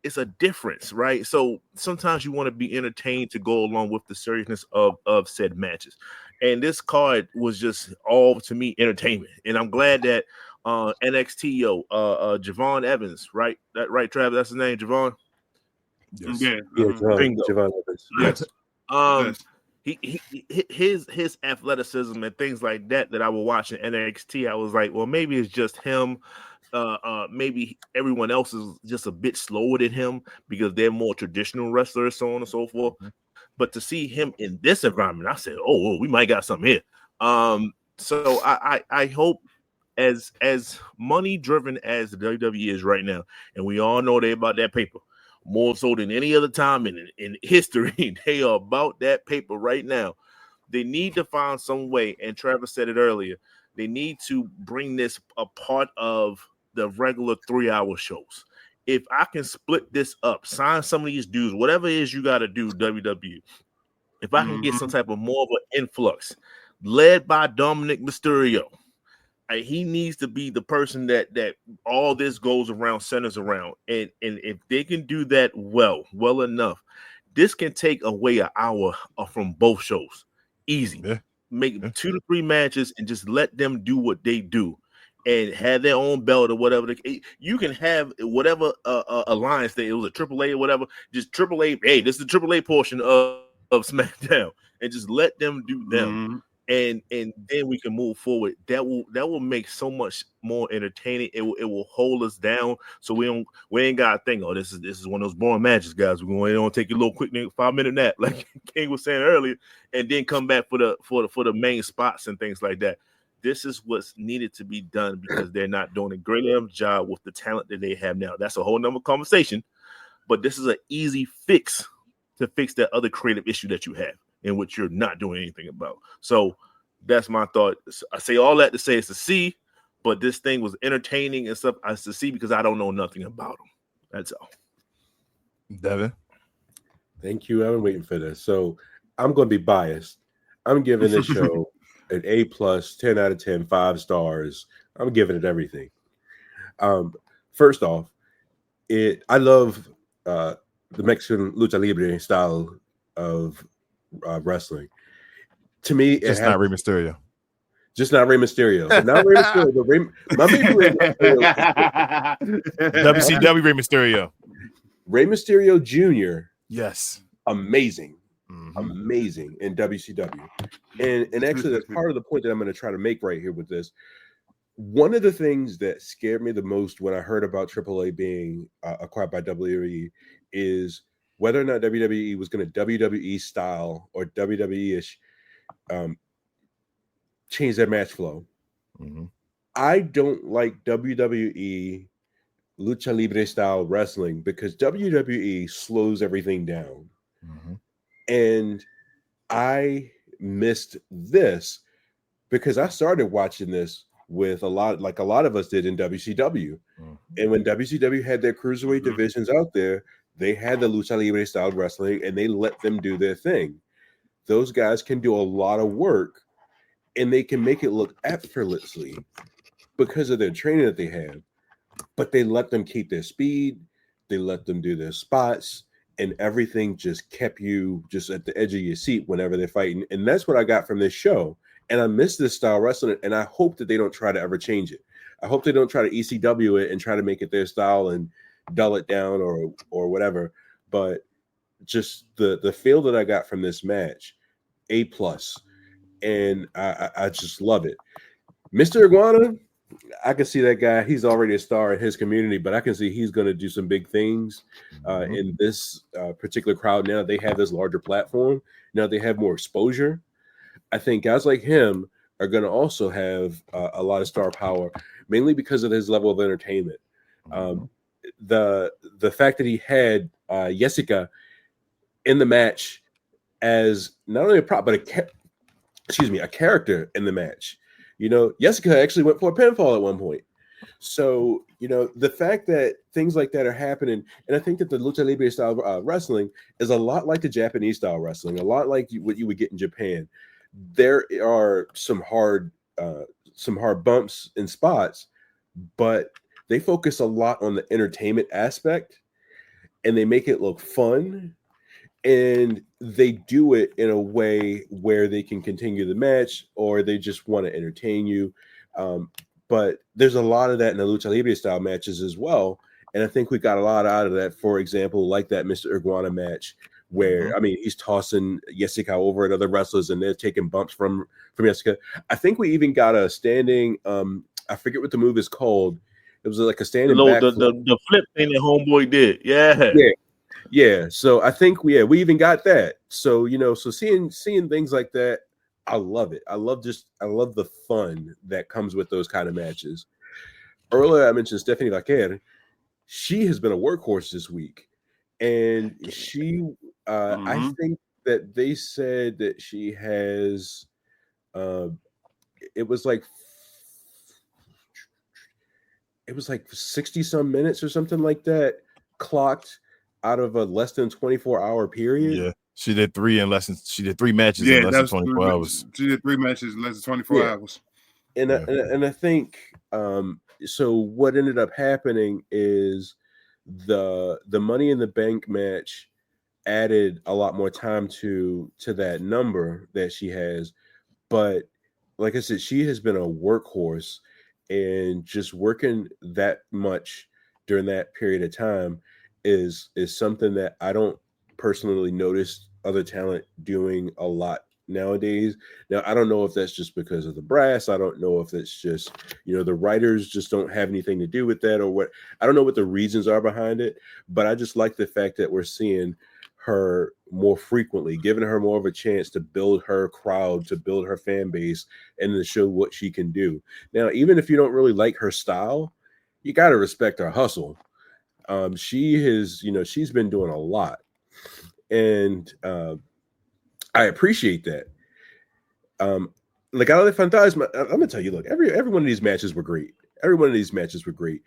It's a difference, right? So sometimes you want to be entertained to go along with the seriousness of said matches. And this card was just all, to me, entertainment. And I'm glad that NXT, Javon Evans, right? Right, Travis? That's his name, Javon? Yes. Yeah, Javon Evans. Yes. His athleticism and things like that I would watch in NXT, I was like, well, maybe it's just him. Maybe everyone else is just a bit slower than him because they're more traditional wrestlers, so on and so forth. But to see him in this environment, I said, oh, we might got something here. So I hope, as money driven as the WWE is right now, and we all know they about that paper more so than any other time in history, they are about that paper right now. They need to find some way, and Trevor said it earlier, they need to bring this a part of the regular 3-hour shows. If I can split this up, sign some of these dudes, whatever it is you got to do, WWE. If I can get some type of more of an influx, led by Dominic Mysterio, he needs to be the person that all this goes around, centers around. And if they can do that well enough, this can take away an hour from both shows. Easy. Yeah. Make 2 to 3 matches and just let them do what they do. And have their own belt or whatever. You can have whatever alliance that it was a AAA or whatever. Just AAA. Hey, this is the AAA portion of SmackDown, and just let them do them, and then we can move forward. That will make so much more entertaining. It will hold us down, so we ain't got to think. Oh, this is one of those boring matches, guys. We're going to take a little quick 5-minute nap, like King was saying earlier, and then come back for the main spots and things like that. This is what's needed to be done because they're not doing a great enough job with the talent that they have now. That's a whole nother conversation, but this is an easy fix to fix that other creative issue that you have in which you're not doing anything about. So that's my thought. I say all that to say it's a C, but this thing was entertaining and stuff. It's a C because I don't know nothing about them. That's all. Devin? Thank you. I've been waiting for this. So I'm going to be biased. I'm giving this show an A+, 10 out of 10, 5 stars. I'm giving it everything. First off, I love the Mexican lucha libre style of wrestling. To me, It's not Rey Mysterio. Just not Rey Mysterio. But not Rey Mysterio, but my favorite Rey Mysterio. WCW Rey Mysterio. Rey Mysterio Jr. Yes. Amazing. Amazing in WCW. And actually, that's part of the point that I'm going to try to make right here with this. One of the things that scared me the most when I heard about AAA being acquired by WWE is whether or not WWE was going to WWE style or WWE-ish change their match flow. I don't like WWE lucha libre style wrestling because WWE slows everything down. And I missed this because I started watching this with a lot of us did in WCW. And when WCW had their cruiserweight divisions out there, they had the lucha libre style wrestling and they let them do their thing. Those guys can do a lot of work and they can make it look effortlessly because of their training that they have. But they let them keep their speed, they let them do their spots, and everything just kept you just at the edge of your seat whenever they're fighting. And that's what I got from this show. And I miss this style wrestling, and I hope that they don't try to ever change it. I hope they don't try to ECW it and try to make it their style and dull it down or whatever. But just the feel that I got from this match, A+. And I just love it. Mr. Iguana, I can see that guy. He's already a star in his community, but I can see he's going to do some big things in this particular crowd. Now they have this larger platform. Now they have more exposure. I think guys like him are going to also have a lot of star power, mainly because of his level of entertainment. The fact that he had Jessica in the match as not only a prop, but a character in the match. You know, Jessica actually went for a pinfall at one point. So, you know, the fact that things like that are happening, and I think that the lucha libre style wrestling is a lot like the Japanese style wrestling, a lot like what you would get in Japan. There are some hard bumps and spots, but they focus a lot on the entertainment aspect, and they make it look fun. And they do it in a way where they can continue the match or they just want to entertain you. But there's a lot of that in the lucha libre style matches as well. And I think we got a lot out of that. For example, like that Mr. Iguana match where, I mean, he's tossing Jessica over at other wrestlers and they're taking bumps from Jessica. I think we even got a standing, I forget what the move is called. It was like a standing back the flip thing that Homeboy did. Yeah. So I think we even got that. So, you know, so seeing things like that, I love it. I love the fun that comes with those kind of matches. Earlier, I mentioned Stephanie Laquer. She has been a workhorse this week. And she, I think that they said that she has it was like 60 some minutes or something like that clocked out of a less than 24-hour period. Yeah, she did three matches in less than 24 hours. She did 3 matches in less than 24 hours. And I think so what ended up happening is the Money in the Bank match added a lot more time to that number that she has. But like I said, she has been a workhorse, and just working that much during that period of time is something that I don't personally notice other talent doing a lot nowadays. Now, I don't know if that's just because of the brass. I don't know if it's just, the writers just don't have anything to do with that, or what. I don't know what the reasons are behind it, but I just like the fact that we're seeing her more frequently, giving her more of a chance to build her crowd, to build her fan base, and to show what she can do. Now, even if you don't really like her style, you got to respect her hustle. She has, she's been doing a lot, and I appreciate that. Like out of the Fantasma, I'm gonna tell you, look, every one of these matches were great. Every one of these matches were great.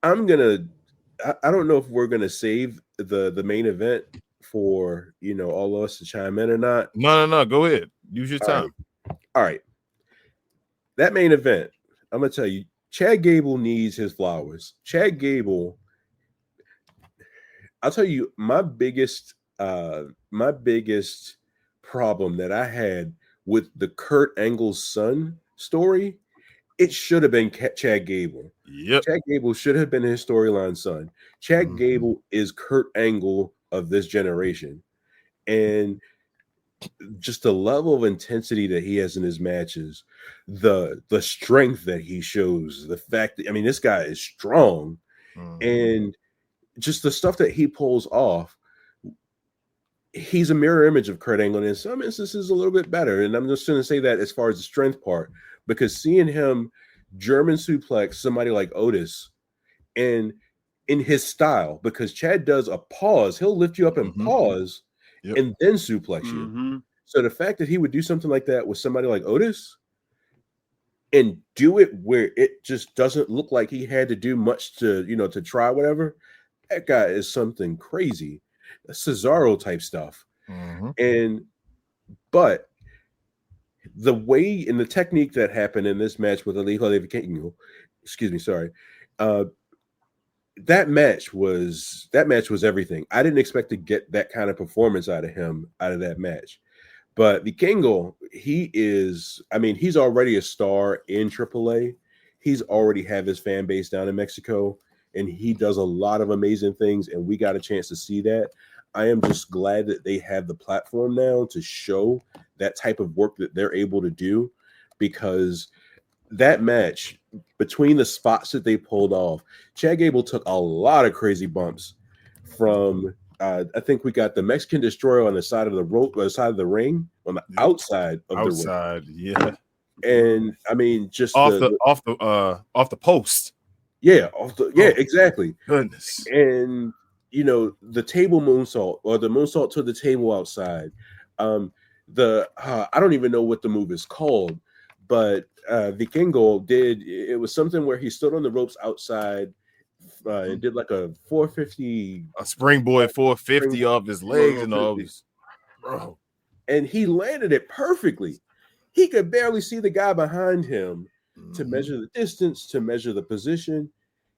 I don't know if we're gonna save the main event for all of us to chime in or not. No, go ahead. Use your time. All right. That main event, I'm gonna tell you, Chad Gable needs his flowers. Chad Gable, I'll tell you, my biggest problem that I had with the Kurt Angle's son story, it should have been Chad Gable. Yep. Chad Gable should have been his storyline son. Chad Gable is Kurt Angle of this generation. And just the level of intensity that he has in his matches, the strength that he shows, the fact that, this guy is strong, and just the stuff that he pulls off, he's a mirror image of Kurt Angle, and in some instances a little bit better. And I'm just going to say that as far as the strength part, because seeing him German suplex somebody like Otis, and in his style, because Chad does a pause, he'll lift you up and pause and then suplex you. So the fact that he would do something like that with somebody like Otis and do it where it just doesn't look like he had to do much to, to try whatever, that guy is something crazy. Cesaro type stuff. But the way and the technique that happened in this match with Alejo Vikingo, that match was everything. I didn't expect to get that kind of performance out of him out of that match. But Vikingo, he's already a star in AAA. He's already have his fan base down in Mexico, and he does a lot of amazing things, and we got a chance to see that. I am just glad that they have the platform now to show that type of work that they're able to do, because that match, between the spots that they pulled off, Chad Gable took a lot of crazy bumps from I think we got the Mexican Destroyer on the side of the rope, side of the ring, on the outside of the ring. Yeah. And just off the post. Yeah, exactly. Goodness. And the table moonsault, or the moonsault to the table outside. I don't even know what the move is called, but Vikingo did. It was something where he stood on the ropes outside and did like a 450, a springboard 450 off his legs and all this, bro. And he landed it perfectly. He could barely see the guy behind him to measure the distance, to measure the position.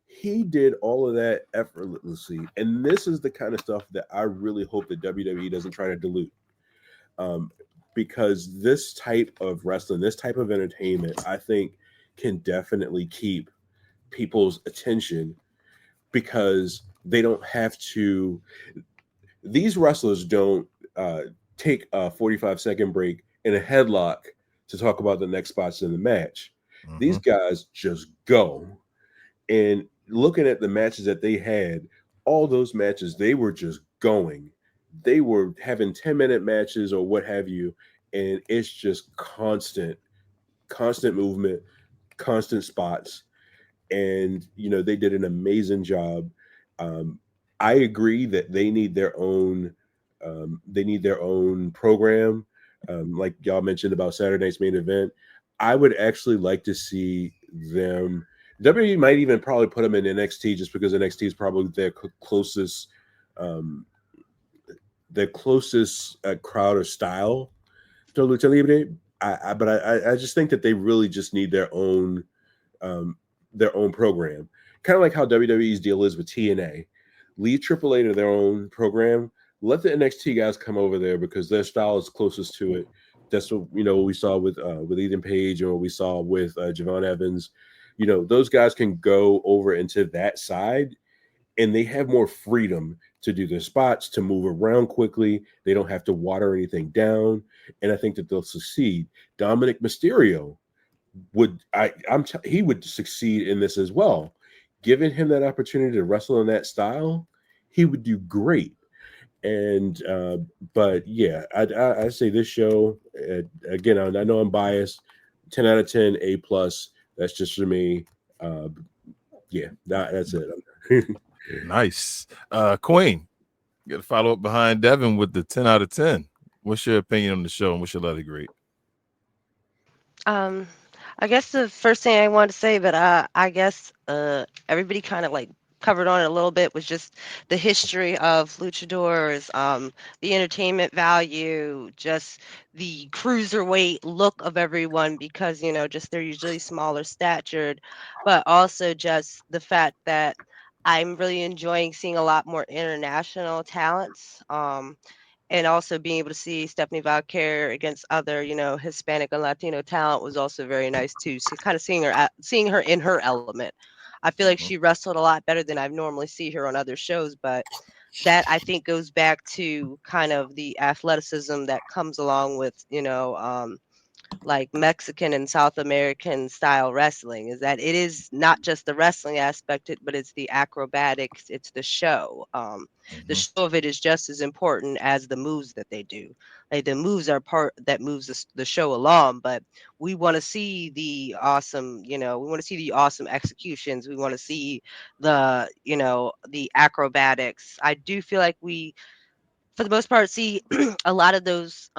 He did all of that effortlessly. And this is the kind of stuff that I really hope that WWE doesn't try to dilute. Because this type of wrestling, this type of entertainment, I think can definitely keep people's attention, because they don't have to. These wrestlers don't take a 45-second break in a headlock to talk about the next spots in the match. These guys just go. And looking at the matches that they had, all those matches, they were just going. They were having 10-minute matches or what have you, and it's just constant movement, constant spots. And they did an amazing job. I agree that they need their own They need their own program, like y'all mentioned about Saturday's main event. I would actually like to see them. WWE might even probably put them in NXT just because NXT is probably their closest, um, crowd or style to Lucha Libre. But I just think that they really just need um, their own program, kind of like how WWE's deal is with TNA. Leave AAA to their own program. Let the NXT guys come over there because their style is closest to it. That's what what we saw with Ethan Page and what we saw with Javon Evans. Those guys can go over into that side, and they have more freedom to do their spots, to move around quickly. They don't have to water anything down, and I think that they'll succeed. Dominic Mysterio he would succeed in this as well. Giving him that opportunity to wrestle in that style, he would do great. And but yeah, I say this show again. I know I'm biased. 10 out of 10, A plus. That's just for me. Yeah, that's it. Nice. Queen, you got to follow up behind Devon with the 10 out of 10. What's your opinion on the show and what's your letter grade? I guess the first thing I wanted to say, but I guess everybody kind of like covered on it a little bit, was just the history of luchadors, the entertainment value, just the cruiserweight look of everyone, because just they're usually smaller statured, but also just the fact that I'm really enjoying seeing a lot more international talents. And also being able to see Stephanie Valkyrie against other, Hispanic and Latino talent was also very nice too. So kind of seeing her in her element. I feel like she wrestled a lot better than I normally see her on other shows, but that I think goes back to kind of the athleticism that comes along with, like Mexican and South American style wrestling, is that it is not just the wrestling aspect, but it's the acrobatics, it's the show. The show of it is just as important as the moves that they do. Like the moves are part that moves the show along, but we want to see the awesome, we want to see the awesome executions. We want to see the acrobatics. I do feel like we, for the most part, see a lot of those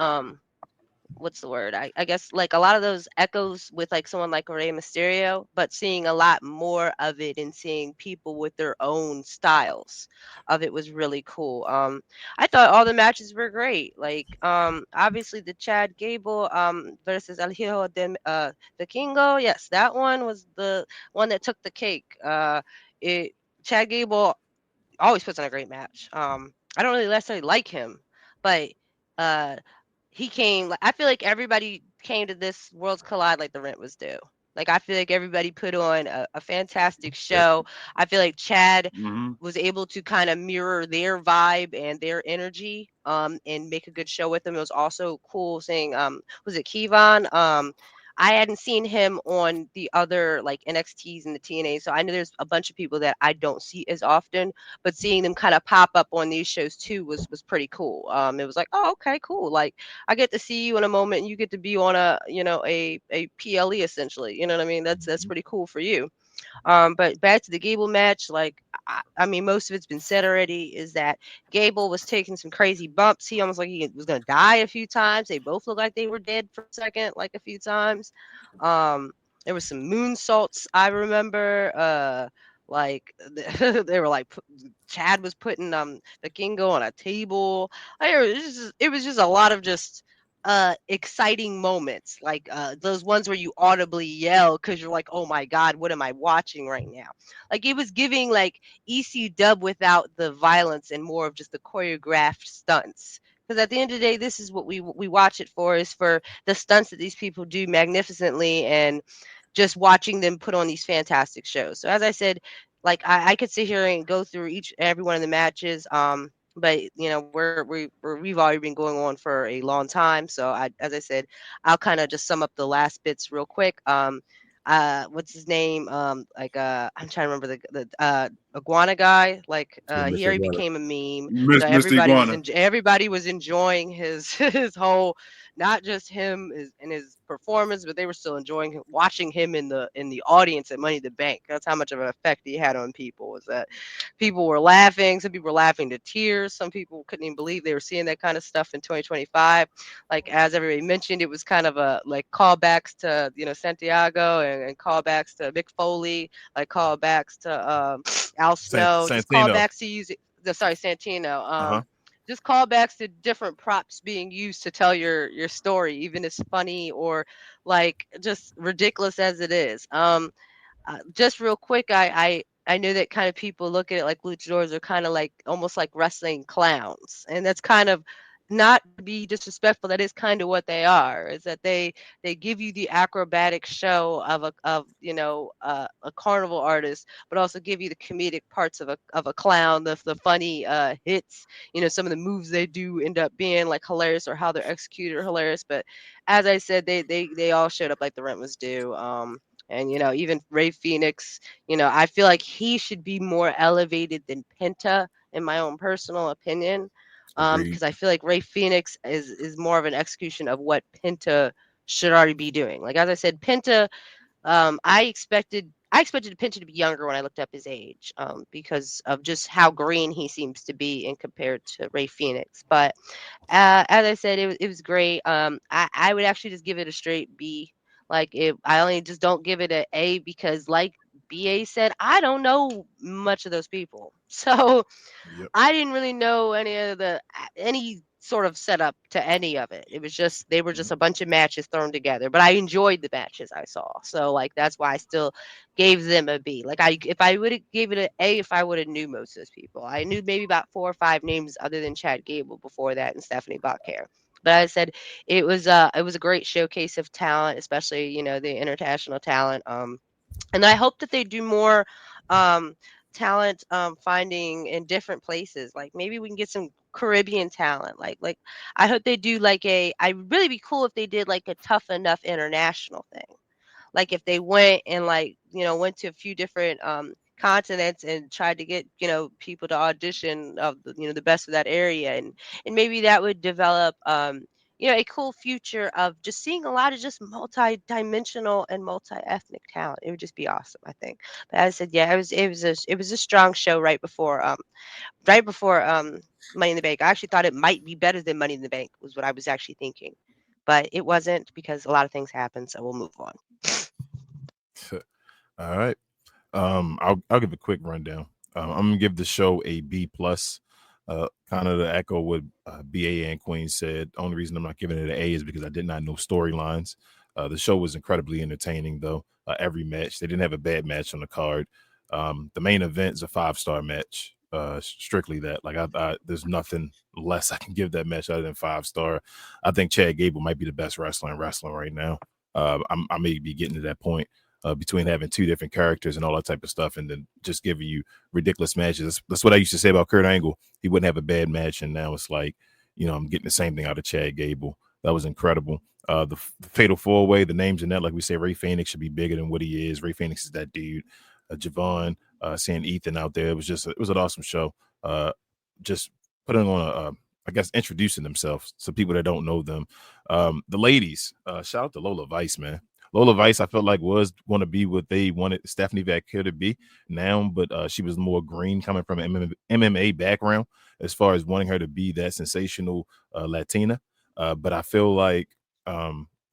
what's the word? I guess like a lot of those echoes with like someone like Rey Mysterio, but seeing a lot more of it and seeing people with their own styles of it was really cool. I thought all the matches were great. Like obviously the Chad Gable versus El Hijo de the Kingo. Yes, that one was the one that took the cake. It Chad Gable always puts on a great match. I don't really necessarily like him, but uh he came, like I feel like everybody came to this Worlds Collide like the rent was due. Like I feel like everybody put on a fantastic show. I feel like Chad was able to kind of mirror their vibe and their energy and make a good show with them. It was also cool seeing was it Kevon? I hadn't seen him on the other like NXTs and the TNA, so I know there's a bunch of people that I don't see as often, but seeing them kind of pop up on these shows too was pretty cool. It was like, oh, okay, cool. Like I get to see you in a moment, and you get to be on a PLE essentially. You know what I mean? That's pretty cool for you. But back to the Gable match, like I mean, most of it's been said already. Is that Gable was taking some crazy bumps. He almost like he was gonna die a few times. They both looked like they were dead for a second, like a few times. There was some moonsaults. I remember. Like they were like Chad was putting the Kingo on a table. It was just a lot of just exciting moments, like those ones where you audibly yell because you're like, oh my god, what am I watching right now? Like it was giving like EC dub without the violence and more of just the choreographed stunts, because at the end of the day, this is what we watch it for, is for the stunts that these people do magnificently and just watching them put on these fantastic shows. So as I said, like I could sit here and go through every one of the matches, but we've already been going on for a long time. So as I said, I'll kind of just sum up the last bits real quick. What's his name? I'm trying to remember the iguana guy. Like Yeah, he Mr. already Iguana. became a meme. So Mr. Iguana. everybody was enjoying his his whole, not just him and his performance, but they were still enjoying watching him in the audience at Money in the Bank. That's how much of an effect he had on people. Was that people were laughing. Some people were laughing to tears. Some people couldn't even believe they were seeing that kind of stuff in 2025. Like as everybody mentioned, it was kind of a like callbacks to Santiago and callbacks to Mick Foley, like callbacks to Al Snow, just Santino. callbacks to use Santino. Uh-huh. Just callbacks to different props being used to tell your story, even as funny or like just ridiculous as it is. Just real quick, I know that kind of people look at it like luchadors are kind of like almost like wrestling clowns, and that's kind of not to be disrespectful. That is kind of what they are. Is that they give you the acrobatic show of a carnival artist, but also give you the comedic parts of a clown, the funny hits. Some of the moves they do end up being like hilarious, or how they're executed are hilarious. But as I said, they all showed up like the rent was due. And even Ray Phoenix, I feel like he should be more elevated than Penta, in my own personal opinion. Agreed. Because I feel like Ray Phoenix is more of an execution of what Penta should already be doing. Like as I said, Penta, I expected Penta to be younger when I looked up his age, because of just how green he seems to be in compared to Ray Phoenix. But as I said, it was great. I would actually just give it a straight B. Like I only just don't give it an A because, like BA said, I don't know much of those people, so Yep. I didn't really know any sort of setup to any of it. It was just they were just a bunch of matches thrown together. But I enjoyed the matches I saw, so like that's why I still gave them a B. Like if I would have gave it an A, if I would have knew most of those people, I knew maybe about 4 or 5 names other than Chad Gable before that and Stephanie Bachare. But as I said, it was a great showcase of talent, especially the international talent. And I hope that they do more talent finding in different places. Like maybe we can get some Caribbean talent. Like I hope they do like I'd really be cool if they did like a Tough Enough international thing. Like if they went and went to a few different continents and tried to get people to audition of the best of that area, and maybe that would develop a cool future of just seeing a lot of just multi-dimensional and multi-ethnic talent. It would just be awesome, I think. But as I said, yeah, it was a strong show right before Money in the Bank. I actually thought it might be better than Money in the Bank, was what I was actually thinking, but it wasn't because a lot of things happened. So we'll move on. All right. I'll give a quick rundown. I'm gonna give the show a B plus. Kind of to echo what BA and Queen said. The only reason I'm not giving it an A is because I did not know storylines. The show was incredibly entertaining, though. Every match, they didn't have a bad match on the card. The main event is a 5-star match. Strictly that. Like there's nothing less I can give that match other than 5-star. I think Chad Gable might be the best wrestler in wrestling right now. I may be getting to that point. Between having 2 different characters and all that type of stuff, and then just giving you ridiculous matches. That's what I used to say about Kurt Angle. He wouldn't have a bad match, and now it's like, I'm getting the same thing out of Chad Gable. That was incredible. The Fatal 4-Way, the names in that, like we say, Ray Phoenix should be bigger than what he is. Ray Phoenix is that dude. Devon, seeing Ethan out there, it was an awesome show. Just putting on I guess introducing themselves to people that don't know them. The ladies, shout out to Lola Vice, man. Lola Vice, I felt like was going to be what they wanted Stephanie Vaquer to be now, but she was more green coming from an MMA background as far as wanting her to be that sensational Latina. But I feel like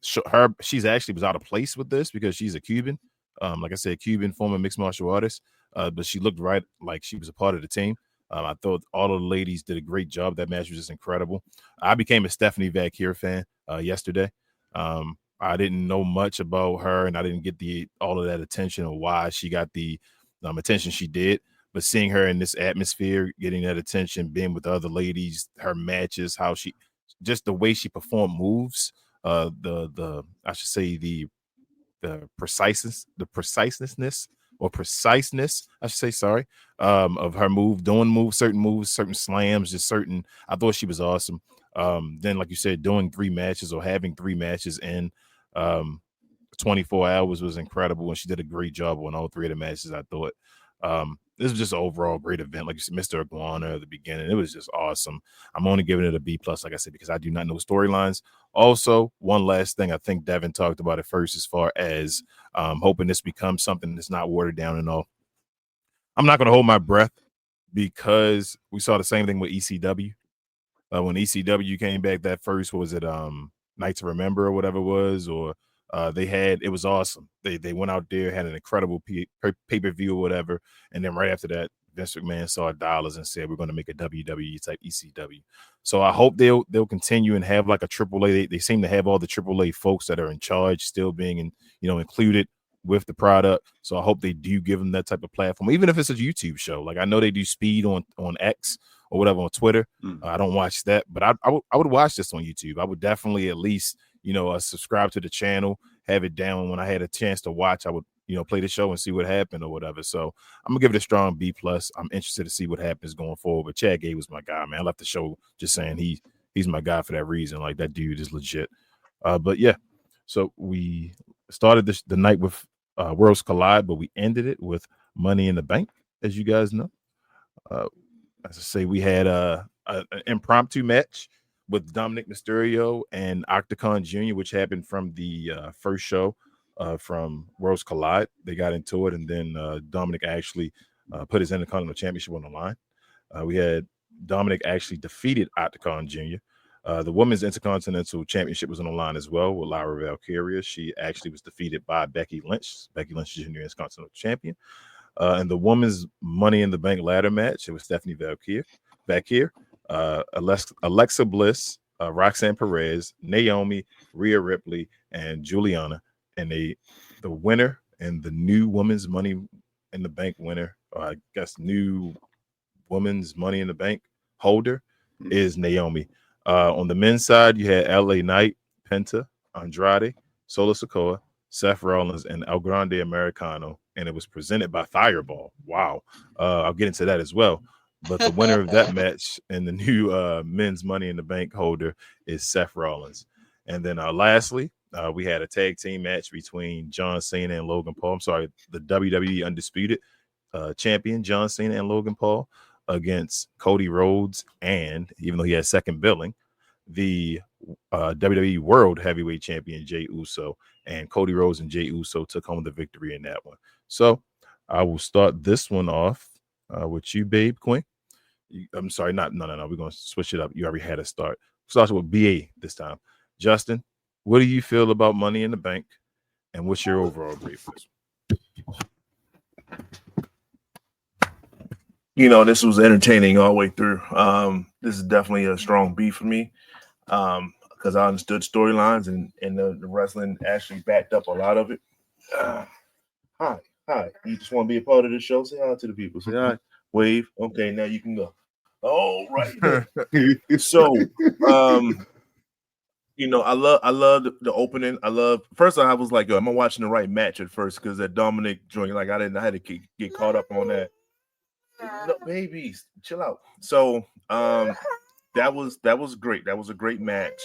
she's actually was out of place with this because she's a Cuban. Like I said, Cuban former mixed martial artist, but she looked right like she was a part of the team. I thought all of the ladies did a great job. That match was just incredible. I became a Stephanie Vaquer fan yesterday. I didn't know much about her, and I didn't get all of that attention or why she got the attention she did. But seeing her in this atmosphere, getting that attention, being with the other ladies, her matches, how just the way she performed moves, I should say the preciseness, I should say, sorry, of her doing certain slams, just certain. I thought she was awesome. Then, like you said, doing 3 matches or having 3 matches in 24 hours was incredible, and she did a great job on all 3 of the matches, I thought. this is just an overall great event. Like you said, Mr. Iguana at the beginning, it was just awesome. I'm only giving it a B plus, like I said, because I do not know storylines. Also, one last thing, I think Devon talked about it first, as far as hoping this becomes something that's not watered down and all. I'm not going to hold my breath, because we saw the same thing with ECW. When ECW came back, that first, what was it, Night to Remember or whatever it was, or it was awesome. They went out there, had an incredible pay-per-view or whatever, and then right after that, Vince McMahon saw dollars and said, we're going to make a WWE type ECW. So I hope they'll continue and have like a AAA. They seem to have all the AAA folks that are in charge still being included with the product. So I hope they do give them that type of platform, even if it's a YouTube show. Like I know they do Speed on X or whatever on Twitter. I don't watch that, but I would watch this on YouTube. I would definitely at least subscribe to the channel, have it down. When I had a chance to watch, I would play the show and see what happened or whatever. So I'm gonna give it a strong B plus. I'm interested to see what happens going forward. But Chad Gay was my guy, man. I left the show just saying he's my guy for that reason. Like that dude is legit. But yeah, so we started the night with Worlds Collide, but we ended it with Money in the Bank, as you guys know. As I say, we had an impromptu match with Dominic Mysterio and Octagon Jr., which happened from the first show from Worlds Collide. They got into it, and then Dominic actually put his Intercontinental Championship on the line. We had Dominic actually defeated Octagon Jr. The Women's Intercontinental Championship was on the line as well with Lyra Valkyria. She actually was defeated by Becky Lynch. Becky Lynch is Junior Intercontinental Champion. And the Women's Money in the Bank ladder match, it was Stephanie Valkyria back here. Alexa Bliss, Roxanne Perez, Naomi, Rhea Ripley, and Juliana. And the winner and the new Women's Money in the Bank winner, or I guess new Women's Money in the Bank holder, is Naomi. On the men's side, you had LA Knight, Penta, Andrade, Solo Sikoa, Seth Rollins, and El Grande Americano, and it was presented by Fireball. Wow. I'll get into that as well. But the winner of that match and the new men's Money in the Bank holder is Seth Rollins. And then lastly, we had a tag team match between John Cena and Logan Paul. I'm sorry, the WWE Undisputed champion, John Cena and Logan Paul, against Cody Rhodes, and even though he had second billing, the WWE World Heavyweight Champion Jey Uso, and Cody Rhodes and Jey Uso took home the victory in that one. So I will start this one off with you, babe, Queen. I'm sorry, no. We're going to switch it up. You already had a start. Start with BA this time. Justin, what do you feel about Money in the Bank, and what's your overall grade for this? This was entertaining all the way through. This is definitely a strong B for me, because I understood storylines and the wrestling actually backed up a lot of it. Hi. You just want to be a part of the show? Say hi to the people. Say hi. Wave. Okay, now you can go. All right. So, I love the opening. First I was like, am I watching the right match at first? Because that Dominic joint, like I had to get caught up on that. No, babies, chill out. So that was great. That was a great match.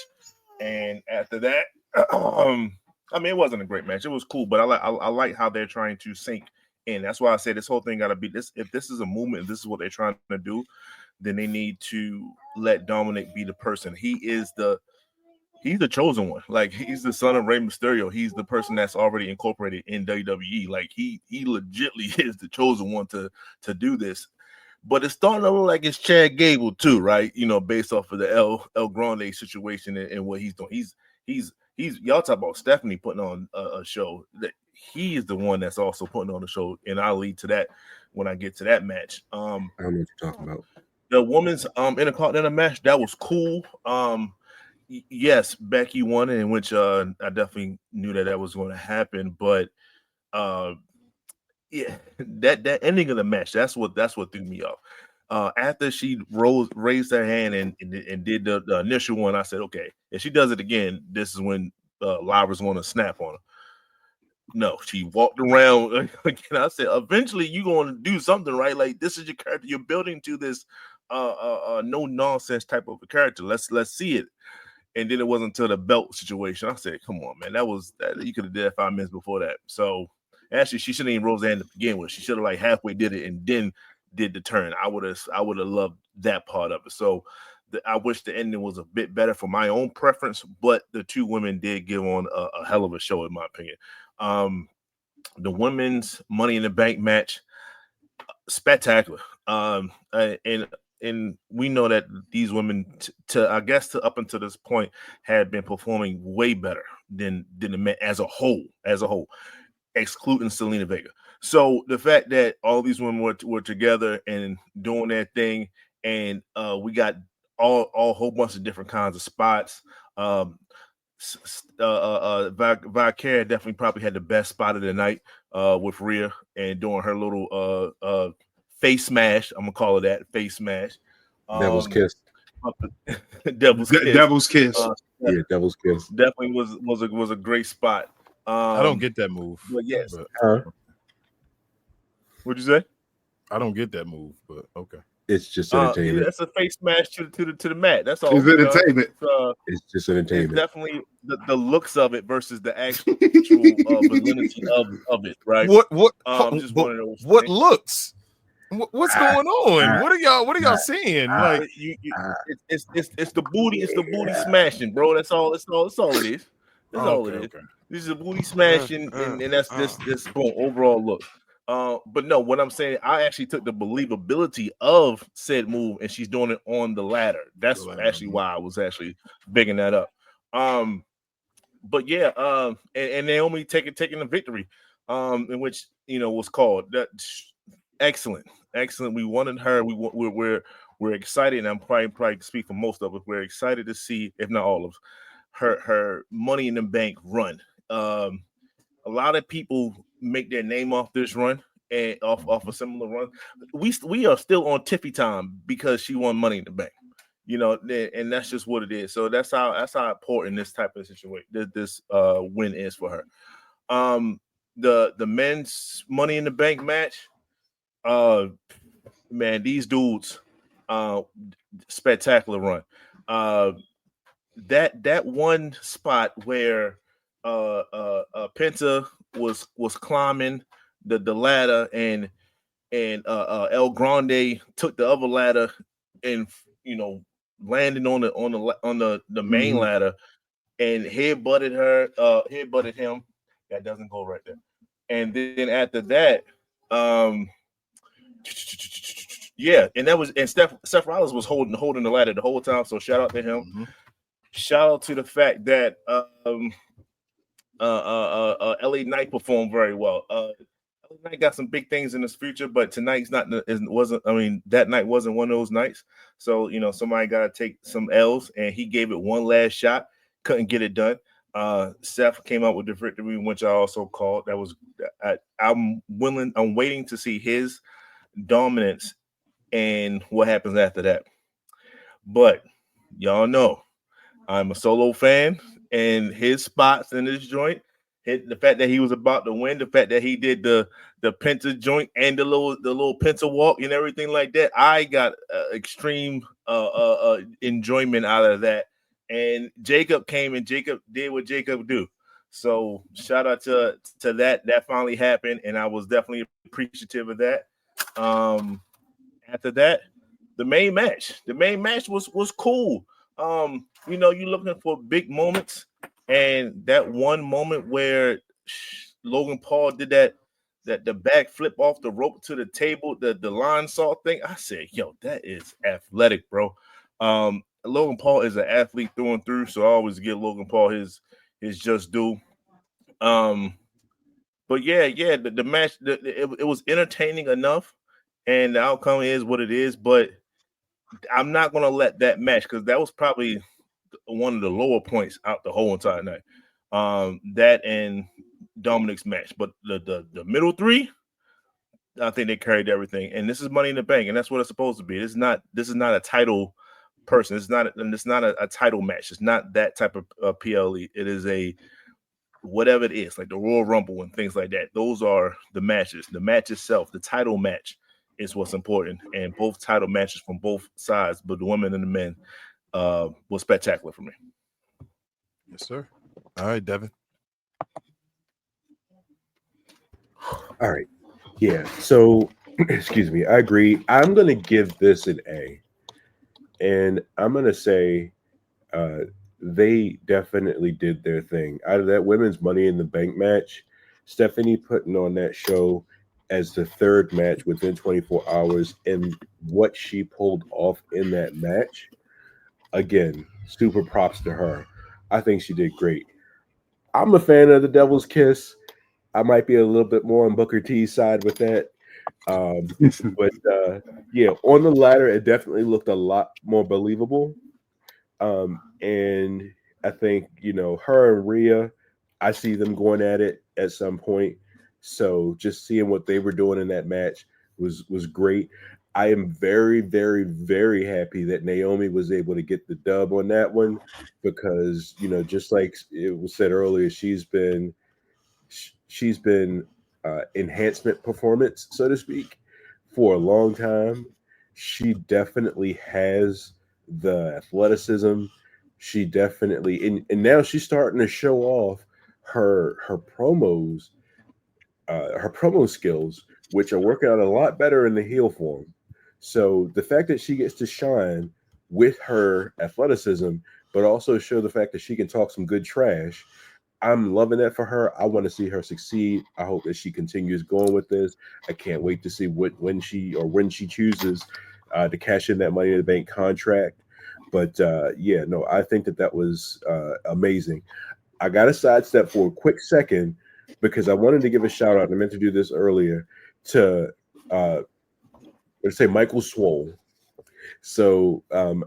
And after that, it wasn't a great match. It was cool, but I like how they're trying to sink in. That's why I say this whole thing gotta be this. If this is a movement, if this is what they're trying to do, then they need to let Dominic be the person. He's the chosen one. Like, he's the son of Rey Mysterio. He's the person that's already incorporated in WWE. Like, he legitly is the chosen one to do this. But it's starting to look like it's Chad Gable too, right? Based off of the El Grande situation and what he's doing. He's y'all talk about Stephanie putting on a show. That he is the one that's also putting on the show, and I'll lead to that when I get to that match. I don't know what you're talking about. The women's Intercontinental match, that was cool. Yes, Becky won, in which I definitely knew that was going to happen. But yeah, that ending of the match, that's what threw me off. After she raised her hand and did the initial one, I said, okay, if she does it again, this is when Lyra's going to snap on her. No, she walked around again. I said, eventually you're going to do something, right? Like, this is your character. You're building to this no nonsense type of a character. Let's see it. And then it wasn't until the belt situation. I said, come on, man, that you could have did it 5 minutes before that. So Actually, she shouldn't even rose the hand to begin with. She should have like halfway did it and then did the turn. I would have loved that part of it. So I wish the ending was a bit better for my own preference, but the two women did give on a hell of a show, in my opinion. The women's Money in the Bank match, spectacular. And we know that these women, I guess up until this point, had been performing way better than the men as a whole, excluding Selena Vega. So the fact that all these women were together and doing their thing, and we got all whole bunch of different kinds of spots. Valkyria definitely probably had the best spot of the night with Rhea and doing her little face smash. I'm gonna call it that, face smash. Devil's kiss. Devil's kiss. Devil's kiss. Yeah, Devil's kiss. Definitely was a great spot. I don't get that move. But yes. What'd you say? I don't get that move, but okay. It's just entertainment. That's a face smash to the mat. That's all. It's entertainment. It's just entertainment. It's definitely the looks of it versus the actual validity of it, right? What just one of those what things. Looks? What's going on? What are y'all seeing? Like it's the booty smashing, bro. That's all it is. That's all it is. Okay. This is a booty smashing, and that's this boom, overall look. But no, what I'm saying, I actually took the believability of said move, and she's doing it on the ladder. That's actually why I was actually bigging that up. But yeah, and Naomi taking the victory, in which was called that. Excellent. We wanted her. We're excited, and I'm probably speak for most of us. We're excited to see, if not all of us, her Money in the Bank run. A lot of people make their name off this run and off a similar run. We are still on Tiffy time because she won Money in the Bank. And that's just what it is. So that's how important this type of situation, this win is for her. The men's Money in the Bank match. Man, these dudes, spectacular run. That one spot where Penta was climbing the ladder and El Grande took the other ladder and landed on the main ladder and headbutted him. That doesn't go right there. And then after that, yeah, and that was, and Seth Rollins was holding the ladder the whole time. So shout out to him. Mm-hmm. Shout out to the fact that LA Knight performed very well. LA Knight got some big things in his future, but tonight's that night wasn't one of those nights. So somebody got to take some L's, and he gave it one last shot, couldn't get it done. Seth came out with the victory, which I also called. That was I'm waiting to see his dominance and what happens after that. But y'all know I'm a Solo fan, and his spots in this joint, the fact that he was about to win, the fact that he did the Penta joint and the little Penta walk and everything like that, I got extreme enjoyment out of that. And Jacob came and Jacob did what Jacob do. So shout out to that. That finally happened, and I was definitely appreciative of that. After that, the main match was cool. You're looking for big moments, and that one moment where Logan Paul did that the back flip off the rope to the table, the line saw thing. I said, yo, that is athletic, bro. Logan Paul is an athlete through and through, so I always give Logan Paul his just due. But yeah, the match, it was entertaining enough, and the outcome is what it is. But I'm not gonna let that match, because that was probably one of the lower points out the whole entire night. That and Dominic's match, but the middle three, I think they carried everything. And this is Money in the Bank, and that's what it's supposed to be. This is not a title person. It's not a title match. It's not that type of PLE. It is a whatever it is, like the Royal Rumble and things like that. Those are the matches. The match itself, the title match, is what's important. And both title matches from both sides, but the women and the men, was spectacular for me. Yes, sir. All right, Devon. All right. Yeah. So, excuse me. I agree. I'm going to give this an A. And I'm going to say they definitely did their thing. Out of that women's Money in the Bank match, Stephanie putting on that show as the third match within 24 hours and what she pulled off in that match, again, super props to her. I think she did great. I'm a fan of the Devil's Kiss. I might be a little bit more on Booker T's side with that. But yeah, on the ladder, it definitely looked a lot more believable. And I think, her and Rhea, I see them going at it at some point. So just seeing what they were doing in that match was great. I am very, very, very happy that Naomi was able to get the dub on that one because, just like it was said earlier, she's been enhancement performance, so to speak, for a long time. She definitely has the athleticism. She definitely and now she's starting to show off her promos, her promo skills, which are working out a lot better in the heel form. So the fact that she gets to shine with her athleticism, but also show the fact that she can talk some good trash, I'm loving that for her. I want to see her succeed. I hope that she continues going with this. I can't wait to see when she chooses to cash in that Money in the Bank contract. But yeah, no, I think that was amazing. I got to sidestep for a quick second because I wanted to give a shout out. And I meant to do this earlier to let's say Michael Swole. So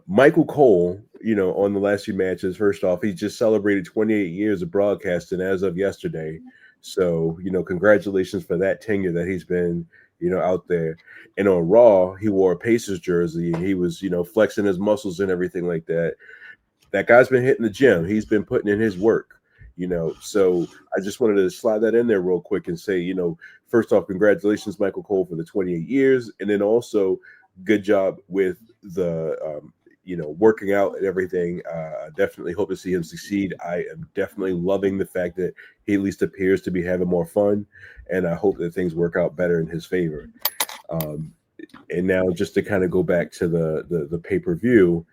Michael Cole, on the last few matches, first off, he just celebrated 28 years of broadcasting as of yesterday. So, congratulations for that tenure that he's been, out there. And on Raw, he wore a Pacers jersey and he was, flexing his muscles and everything like that. That guy's been hitting the gym. He's been putting in his work, So I just wanted to slide that in there real quick and say, first off, congratulations, Michael Cole, for the 28 years. And then also good job with the, working out and everything. I definitely hope to see him succeed. I am definitely loving the fact that he at least appears to be having more fun. And I hope that things work out better in his favor. And now just to kind of go back to the pay-per-view,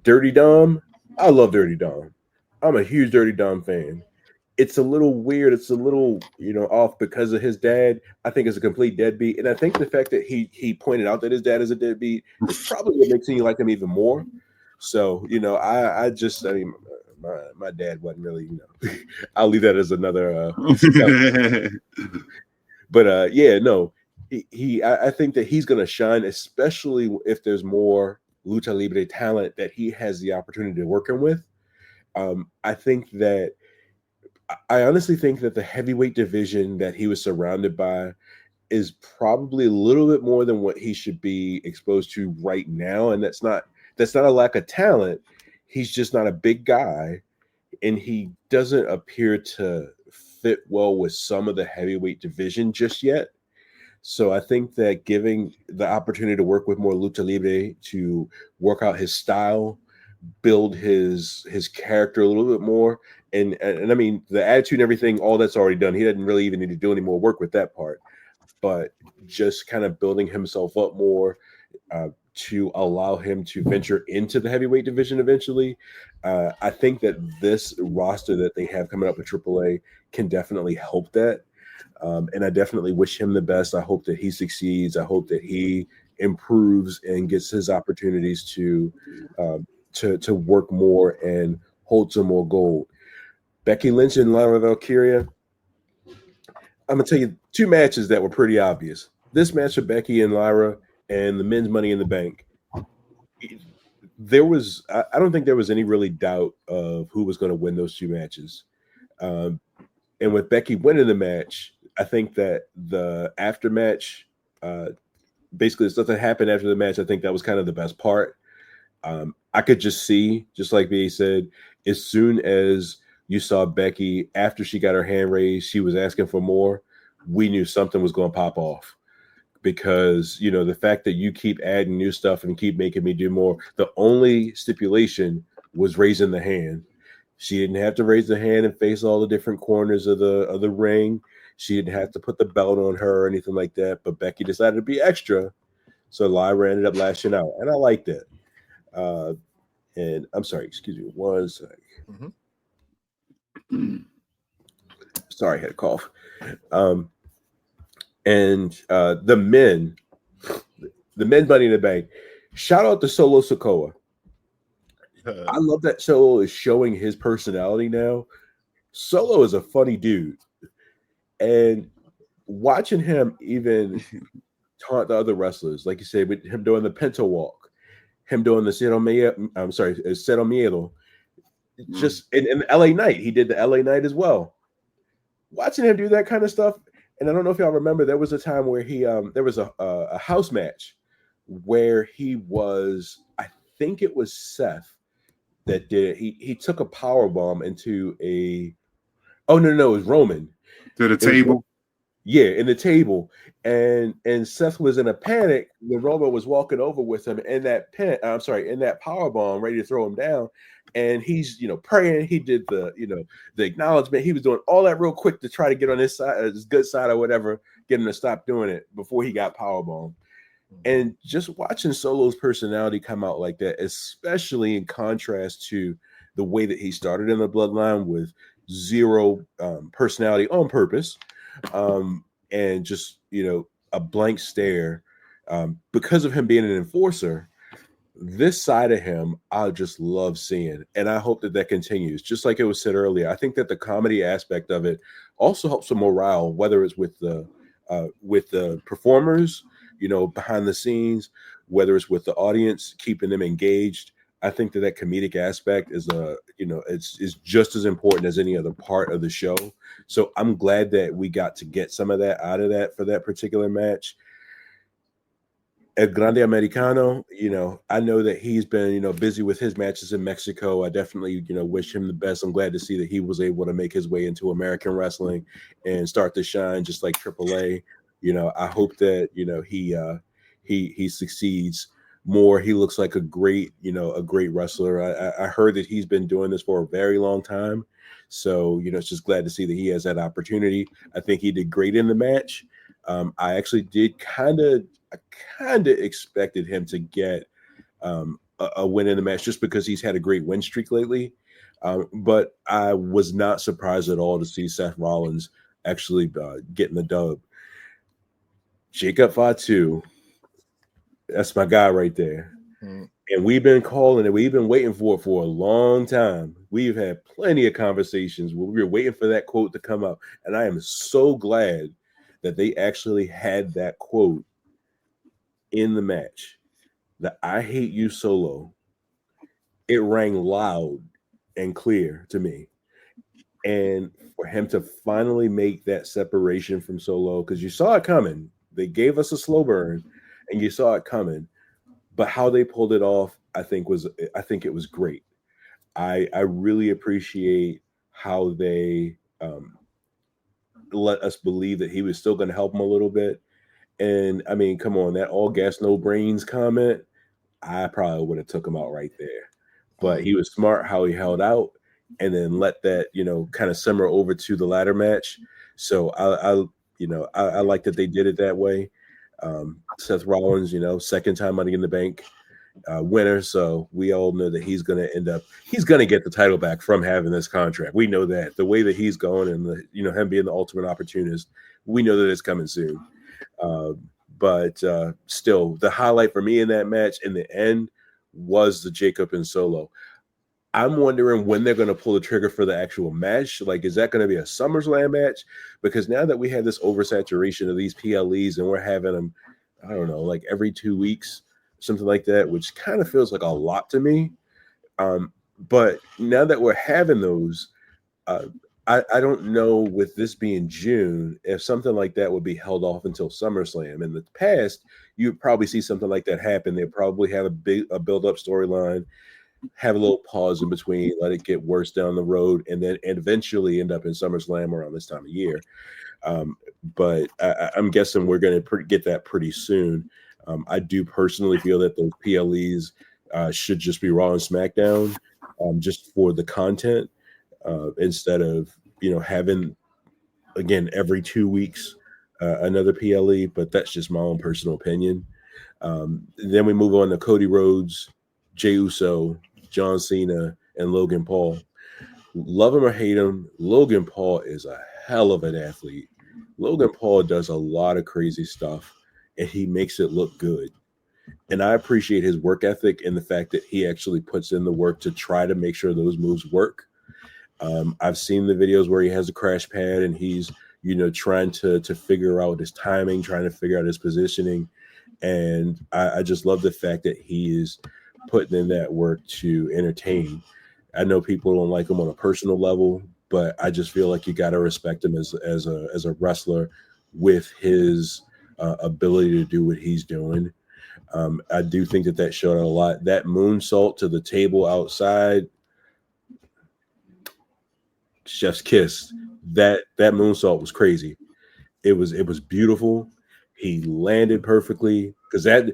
Dirty Dom, I love Dirty Dom. I'm a huge Dirty Dom fan. It's a little weird. It's a little, off because of his dad. I think it's a complete deadbeat. And I think the fact that he pointed out that his dad is a deadbeat is probably what makes me like him even more. So, I mean, my dad wasn't really, I'll leave that as another. But yeah, no, I think that he's going to shine, especially if there's more Lucha Libre talent that he has the opportunity to work with. I honestly think that the heavyweight division that he was surrounded by is probably a little bit more than what he should be exposed to right now. And that's not a lack of talent. He's just not a big guy. And he doesn't appear to fit well with some of the heavyweight division just yet. So I think that giving the opportunity to work with more Lucha Libre, to work out his style, build his character a little bit more, and I mean the attitude and everything, all that's already done. He doesn't really even need to do any more work with that part, but just kind of building himself up more to allow him to venture into the heavyweight division eventually. I think that this roster that they have coming up with AAA can definitely help that. And I definitely wish him the best. I hope that he succeeds. I hope that he improves and gets his opportunities to work more and hold some more gold. Becky Lynch and Lyra Valkyria. I'm gonna tell you two matches that were pretty obvious. This match of Becky and Lyra and the men's Money in the Bank. I don't think there was any really doubt of who was going to win those two matches. And with Becky winning the match, I think that the after match, basically the stuff that happened after the match, I think that was kind of the best part. I could just see, just like BA said, as soon as you saw Becky, after she got her hand raised, she was asking for more. We knew something was going to pop off because, the fact that you keep adding new stuff and keep making me do more, the only stipulation was raising the hand. She didn't have to raise the hand and face all the different corners of the ring. She didn't have to put the belt on her or anything like that, but Becky decided to be extra. So Lyra ended up lashing out, and I liked it. And I'm sorry, excuse me, one sec. Sorry, I had a cough. And the men Money in the Bank. Shout out to Solo Sikoa. I love that Solo is showing his personality now. Solo is a funny dude. And watching him even taunt the other wrestlers, like you said, with him doing the Pinto Walk, him doing the Cero Miedo, just in LA Knight. He did the LA Knight as well. Watching him do that kind of stuff, and I don't know if y'all remember, there was a time where he there was a house match where he was, I think it was Seth that did it. He took a power bomb into a it was Roman to the table. In the table, and Seth was in a panic when Roman was walking over with him in that in that power bomb, ready to throw him down. And he's praying. He did the the acknowledgement. He was doing all that real quick to try to get on his side, his good side or whatever, get him to stop doing it before he got powerbombed. And just watching Solo's personality come out like that, especially in contrast to the way that he started in the Bloodline with zero personality on purpose, and just a blank stare, because of him being an enforcer. This side of him, I just love seeing, and I hope that continues. Just like it was said earlier, I think that the comedy aspect of it also helps with morale, whether it's with the performers, behind the scenes, whether it's with the audience, keeping them engaged. I think that comedic aspect is it's just as important as any other part of the show. So I'm glad that we got to get some of that out of that for that particular match. El Grande Americano, I know that he's been, busy with his matches in Mexico. I definitely, wish him the best. I'm glad to see that he was able to make his way into American wrestling and start to shine just like AAA. I hope that, he succeeds more. He looks like a great wrestler. I heard that he's been doing this for a very long time. So, it's just glad to see that he has that opportunity. I think he did great in the match. I actually did kind of expected him to get a win in the match just because he's had a great win streak lately. But I was not surprised at all to see Seth Rollins actually getting the dub. Jacob Fatu, that's my guy right there. And we've been calling it. We've been waiting for it for a long time. We've had plenty of conversations where we were waiting for that quote to come out. And I am so glad that they actually had that quote in the match. The "I hate you" Solo, it rang loud and clear to me. And for him to finally make that separation from Solo, because you saw it coming. They gave us a slow burn and you saw it coming. But how they pulled it off, I think it was great. I really appreciate how they let us believe that he was still going to help him a little bit. And I mean, come on, that all gas, no brains comment, I probably would have took him out right there. But he was smart how he held out and then let that, kind of simmer over to the ladder match. So I like that they did it that way. Seth Rollins, second time Money in the Bank winner. So we all know that he's going to get the title back from having this contract. We know that the way that he's going and him being the ultimate opportunist, we know that it's coming soon. But still, the highlight for me in that match in the end was the Jacob and Solo. I'm wondering when they're going to pull the trigger for the actual match. Like, is that going to be a SummerSlam match? Because now that we have this oversaturation of these PLEs and we're having them, I don't know, like every 2 weeks, something like that, which kind of feels like a lot to me. But now that we're having those, I don't know, with this being June, if something like that would be held off until SummerSlam. In the past, you'd probably see something like that happen. They'd probably have a build-up storyline, have a little pause in between, let it get worse down the road, and then eventually end up in SummerSlam around this time of year. But I'm guessing we're going to get that pretty soon. I do personally feel that those PLEs should just be Raw and SmackDown, just for the content, instead of having again, every 2 weeks, another PLE, but that's just my own personal opinion. Then we move on to Cody Rhodes, Jey Uso, John Cena, and Logan Paul. Love him or hate him, Logan Paul is a hell of an athlete. Logan Paul does a lot of crazy stuff, and he makes it look good. And I appreciate his work ethic and the fact that he actually puts in the work to try to make sure those moves work. I've seen the videos where he has a crash pad and he's, trying to figure out his timing, trying to figure out his positioning. And I just love the fact that he is putting in that work to entertain. I know people don't like him on a personal level, but I just feel like you got to respect him as a wrestler with his ability to do what he's doing. I do think that showed a lot. That moonsault to the table outside, chef's kiss. That moonsault was crazy. It was beautiful. He landed perfectly because that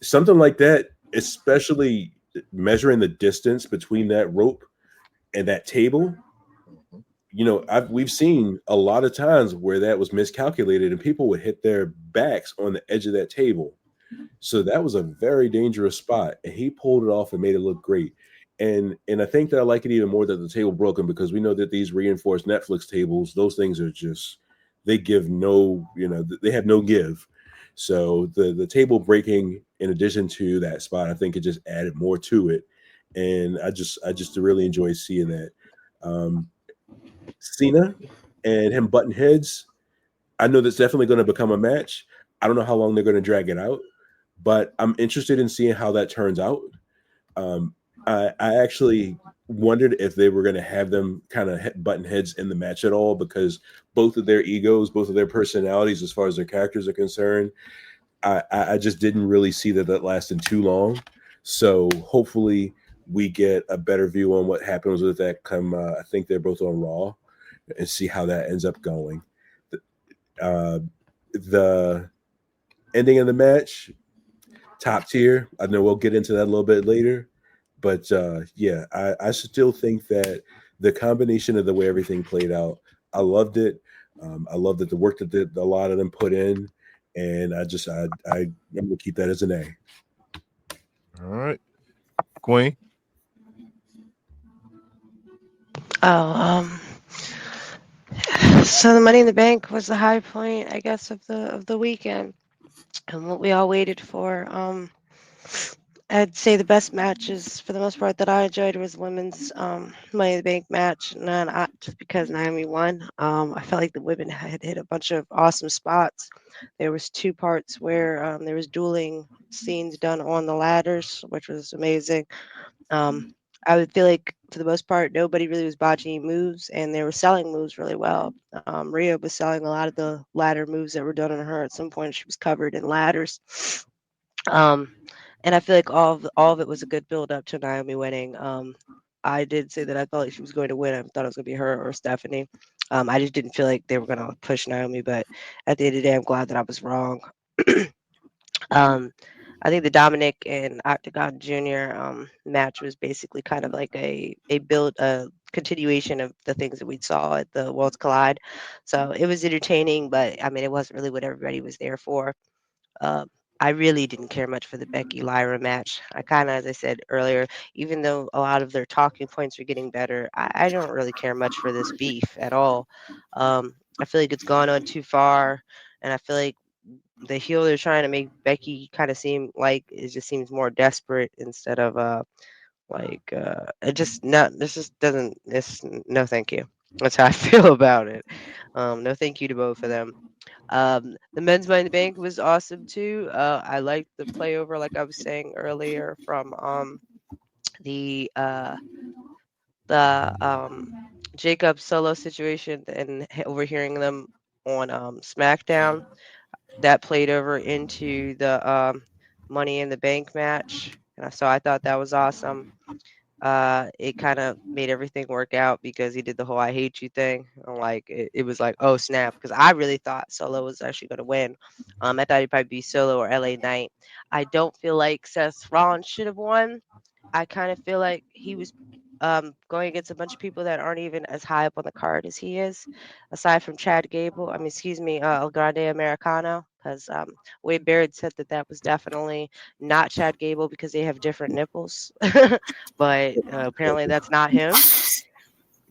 something like that, especially measuring the distance between that rope and that table. We've seen a lot of times where that was miscalculated and people would hit their backs on the edge of that table. So that was a very dangerous spot, and he pulled it off and made it look great. And I think that I like it even more that the table broken because we know that these reinforced Netflix tables, those things are just they give no, they have no give. So the table breaking, in addition to that spot, I think it just added more to it, and I just really enjoy seeing that. Um, Cena and him button heads. I know that's definitely going to become a match. I don't know how long they're going to drag it out, but I'm interested in seeing how that turns out. Um, I actually wondered if they were going to have them kind of button heads in the match at all because both of their egos, both of their personalities, as far as their characters are concerned, I just didn't really see that lasting too long. So hopefully we get a better view on what happens with that. Come, I think they're both on Raw, and see how that ends up going. Uh, the ending of the match, top tier. I know we'll get into that a little bit later, but yeah, I still think that the combination of the way everything played out, I loved it. I love that the work that a lot of them put in, and I'm gonna keep that as an A. All right, Queen. Oh, so the Money in the Bank was the high point, I guess, of the weekend, and what we all waited for. I'd say the best matches for the most part that I enjoyed was women's Money in the Bank match, and then just because Naomi won, I felt like the women had hit a bunch of awesome spots. There was two parts where there was dueling scenes done on the ladders, which was amazing. Um, I would feel like for the most part, nobody really was botching moves, and they were selling moves really well. Rhea was selling a lot of the ladder moves that were done on her. At some point, she was covered in ladders. Um, and I feel like all of it was a good build up to Naomi winning. I did say that I felt like she was going to win. I thought it was going to be her or Stephanie. I just didn't feel like they were going to push Naomi, but at the end of the day, I'm glad that I was wrong. um, I think the Dominic and Octagon Jr. Match was basically kind of like a continuation of the things that we saw at the Worlds Collide. So it was entertaining, but I mean, it wasn't really what everybody was there for. Um, I really didn't care much for the Becky Lyra match. I kind of, as I said earlier, even though a lot of their talking points are getting better, I don't really care much for this beef at all. I feel like it's gone on too far, and I feel like the heel they're trying to make Becky kind of seem like it just seems more desperate instead of it just not this just doesn't this no thank you. That's how I feel about it. No thank you to both of them. The men's Money in the Bank was awesome too. I liked the playover, like I was saying earlier, from the uh, the Jacob solo situation and overhearing them on Smackdown. That played over into the Money in the Bank match, so I thought that was awesome. It kind of made everything work out because he did the whole "I hate you" thing. And like it was like, oh snap, because I really thought Solo was actually going to win. I thought he'd probably be Solo or LA Knight. I don't feel like Seth Rollins should have won. I kind of feel like he was going against a bunch of people that aren't even as high up on the card as he is, aside from Chad Gable. I mean, excuse me, El Grande Americano, because Wade Barrett said that was definitely not Chad Gable because they have different nipples, but apparently that's not him.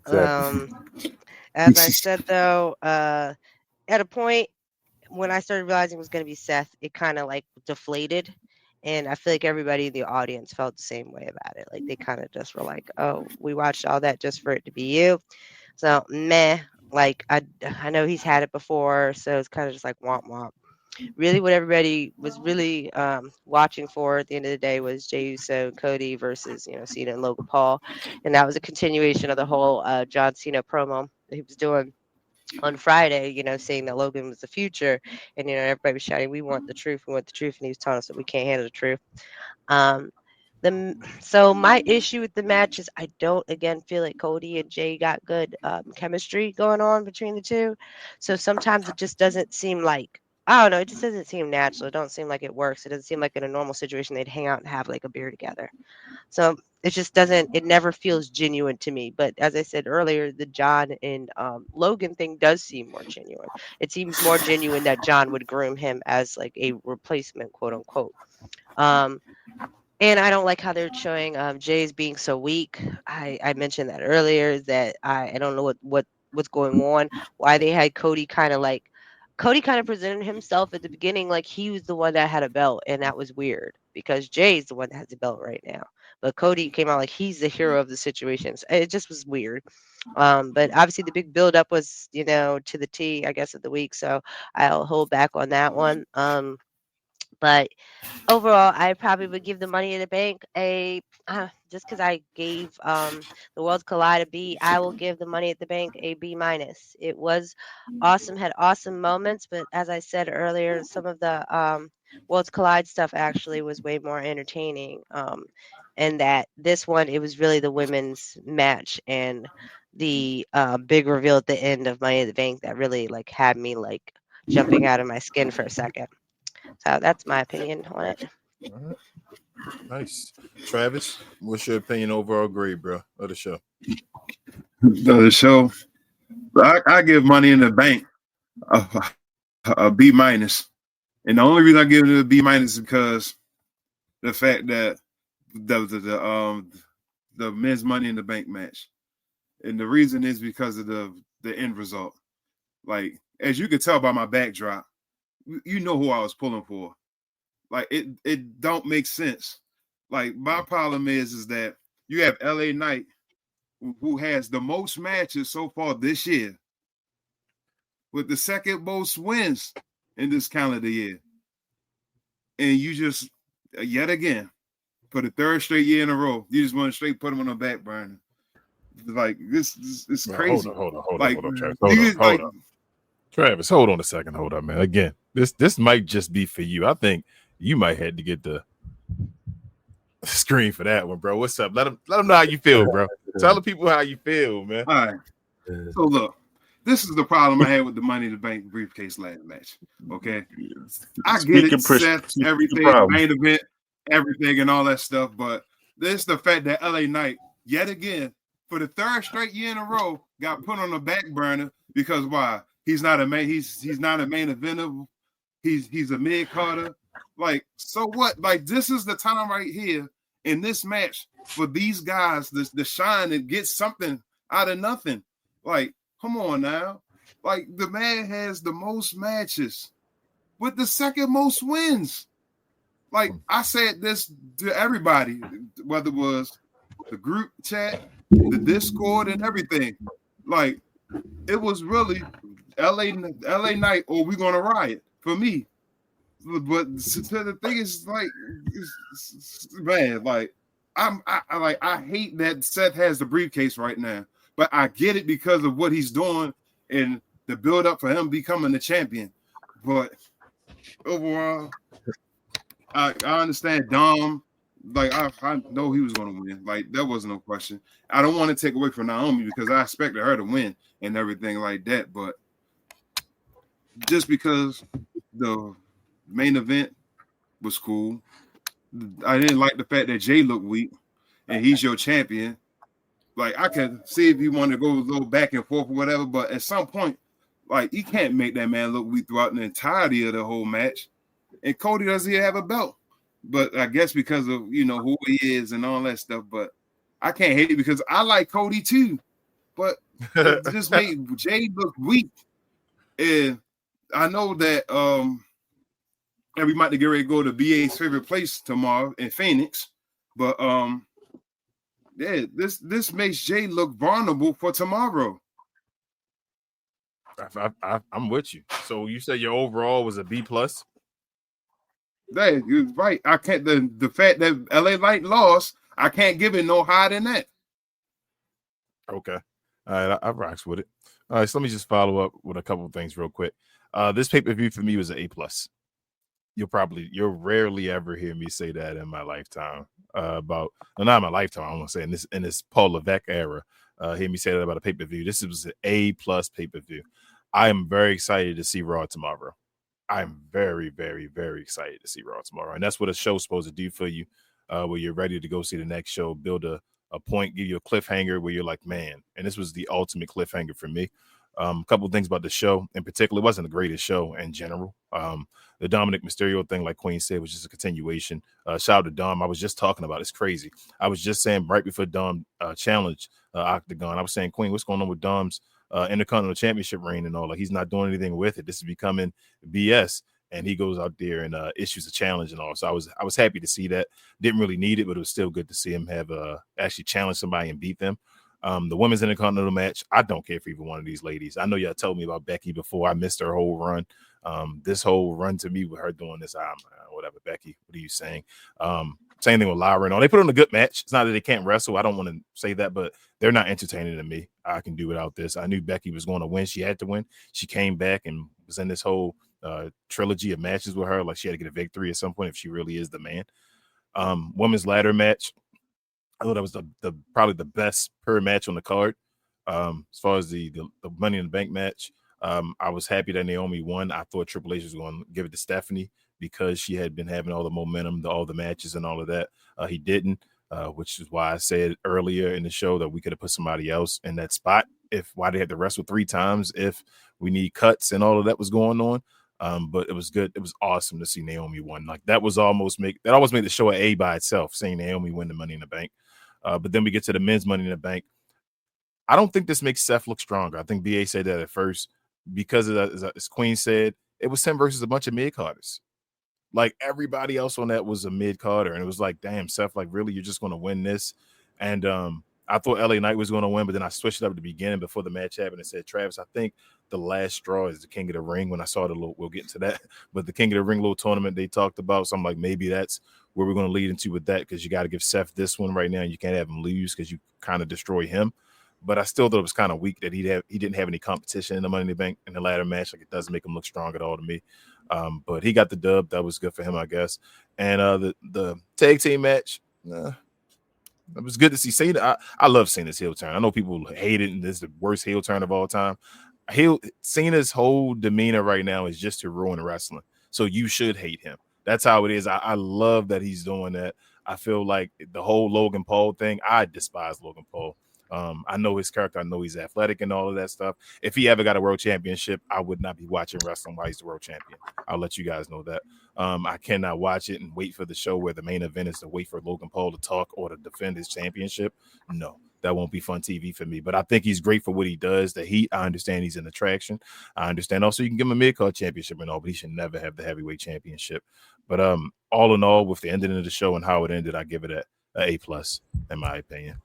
Exactly. As I said though, at a point when I started realizing it was going to be Seth, it kind of like deflated. And I feel like everybody in the audience felt the same way about it. Like they kind of just were like, oh, we watched all that just for it to be you. So meh. Like I know he's had it before, so it's kind of just like womp womp. Really, what everybody was really watching for at the end of the day was Jey Uso and Cody versus Cena and Logan Paul, and that was a continuation of the whole John Cena promo that he was doing on Friday, saying that Logan was the future, and everybody was shouting, "We want the truth, we want the truth," and he was telling us that we can't handle the truth. So my issue with the match is I don't again feel like Cody and Jay got good chemistry going on between the two. So sometimes it just doesn't seem like I don't know, it just doesn't seem natural. It don't seem like it works. It doesn't seem like in a normal situation they'd hang out and have like a beer together. So it just doesn't, it never feels genuine to me. But as I said earlier, the John and Logan thing does seem more genuine. It seems more genuine that John would groom him as like a replacement, quote unquote. And I don't like how they're showing Jay's being so weak. I mentioned that earlier that I don't know what's going on. Why they had Cody kind of presented himself at the beginning like he was the one that had a belt, and that was weird because Jay's the one that has the belt right now. But Cody came out like he's the hero of the situation. So it just was weird. But obviously the big build up was, to the T, I guess, of the week. So I'll hold back on that one. But overall, I probably would give the Money in the Bank a just because I gave the Worlds Collide a B, I will give the Money at the Bank a B minus. It was awesome, had awesome moments, but as I said earlier, some of the Worlds Collide stuff actually was way more entertaining. And that this one, it was really the women's match and the big reveal at the end of Money in the Bank that really like had me like jumping out of my skin for a second. So that's my opinion on it. All right. Nice. Travis, what's your opinion overall grade, bro, of the show? The show, I give Money in the Bank a B minus. And the only reason I give it a B minus is because the fact that the men's Money in the Bank match. And the reason is because of the end result. Like, as you can tell by my backdrop, you know who I was pulling for. Like it don't make sense. Like my problem is that you have LA Knight who has the most matches so far this year with the second most wins in this calendar year. And you just yet again for the third straight year in a row, you just want to straight put him on the back burner. Like this is crazy. Hold on, Travis. Hold on. Travis, hold on a second. Hold on, man. Again, this might just be for you. I think you might have to get the screen for that one, bro. What's up? Let them know how you feel, bro. Tell the people how you feel, man. All right. So look, this is the problem I had with the Money in the Bank briefcase ladder match. Okay, I get it, Seth, everything, main event, everything, and all that stuff, but this is the fact that LA Knight, yet again, for the third straight year in a row, got put on the back burner because why? He's not a main. He's not a main eventer. He's a mid carder. Like, so what? Like, this is the time right here in this match for these guys to shine and get something out of nothing. Like, come on now. Like, the man has the most matches with the second most wins. Like, I said this to everybody, whether it was the group chat, the Discord, and everything. Like, it was really LA Knight or we gonna riot for me. But the thing is, like, man, like I hate that Seth has the briefcase right now, but I get it because of what he's doing and the build up for him becoming the champion. But overall, I understand Dom. Like I know he was going to win. Like that wasn't no question. I don't want to take away from Naomi because I expected her to win and everything like that. But just because the main event was cool, I didn't like the fact that Jay looked weak and he's your champion. Like, I can see if you want to go a little back and forth or whatever, but at some point, like, you can't make that man look weak throughout the entirety of the whole match. And Cody doesn't even have a belt. But I guess because of, who he is and all that stuff. But I can't hate it because I like Cody too. But it just made Jay look weak. And I know that we might get ready to go to BA's favorite place tomorrow in Phoenix. But yeah, this makes Jay look vulnerable for tomorrow. I'm with you. So you said your overall was a B+? That you're right. I can't the fact that LA Knight lost, I can't give it no higher than that. Okay. All right, I rocks with it. All right, so let me just follow up with a couple of things real quick. This pay-per-view for me was an A+. You'll rarely ever hear me say that in my lifetime. Not in my lifetime, I want to say in this Paul Levesque era. Hear me say that about a pay-per-view. This was an A+ pay-per-view. I am very excited to see Raw tomorrow. I'm very, very, very excited to see Raw tomorrow. And that's what a show's supposed to do for you, where you're ready to go see the next show, build a point, give you a cliffhanger where you're like, man. And this was the ultimate cliffhanger for me. A couple of things about the show in particular. It wasn't the greatest show in general. The Dominic Mysterio thing, like Queen said, was just a continuation. Shout out to Dom. I was just talking about it. It's crazy. I was just saying right before Dom challenged Octagon, I was saying, Queen, what's going on with Dom's Intercontinental Championship reign and all? Like, he's not doing anything with it. This is becoming BS. And he goes out there and issues a challenge and all. So I was happy to see that. Didn't really need it, but it was still good to see him have actually challenge somebody and beat them. The women's Intercontinental match, I don't care for either one of these ladies. I know y'all told me about Becky before. I missed her whole run. This whole run to me with her doing this, whatever, Becky, what are you saying? Same thing with Lyra and all. They put on a good match. It's not that they can't wrestle. I don't want to say that, but they're not entertaining to me. I can do without this. I knew Becky was going to win. She had to win. She came back and was in this whole trilogy of matches with her. Like, she had to get a victory at some point if she really is the man. Women's ladder match, I thought that was the probably the best per match on the card. As far as the Money in the Bank match, I was happy that Naomi won. I thought Triple H was going to give it to Stephanie because she had been having all the momentum, all the matches and all of that. He didn't, which is why I said earlier in the show that we could have put somebody else in that spot. Why they had to wrestle 3 times if we need cuts and all of that was going on. But it was good. It was awesome to see Naomi win. Like, that almost made the show an A by itself, seeing Naomi win the Money in the Bank. But then we get to the men's Money in the Bank. I don't think this makes Seth look stronger. I think BA said that at first because of that, as Queen said, it was him versus a bunch of mid-carders. Like, everybody else on that was a mid-carder, and it was like, damn, Seth, like, really, you're just going to win this? And I thought LA Knight was going to win, but then I switched it up at the beginning before the match happened and said, Travis, I think the last straw is the King of the Ring. When I saw we'll get into that, but the King of the Ring little tournament they talked about, so I'm like, maybe that's where we're going to lead into with that, because you got to give Seth this one right now, and you can't have him lose because you kind of destroy him. But I still thought it was kind of weak that he didn't have any competition in the Money in the Bank in the ladder match. Like, it doesn't make him look strong at all to me. But he got the dub. That was good for him, I guess. And the tag team match, it was good to see Cena. I love Cena's heel turn. I know people hate it, and this is the worst heel turn of all time. Cena's whole demeanor right now is just to ruin wrestling. So you should hate him. That's how it is. I love that he's doing that. I feel like the whole Logan Paul thing, I despise Logan Paul. I know his character. I know he's athletic and all of that stuff. If he ever got a world championship, I would not be watching wrestling while he's the world champion. I'll let you guys know that. I cannot watch it and wait for the show where the main event is to wait for Logan Paul to talk or to defend his championship. No, that won't be fun TV for me. But I think he's great for what he does. I understand he's an attraction. I understand also you can give him a mid-card championship and all, but he should never have the heavyweight championship. But all in all, with the ending of the show and how it ended, I give it a A+, in my opinion.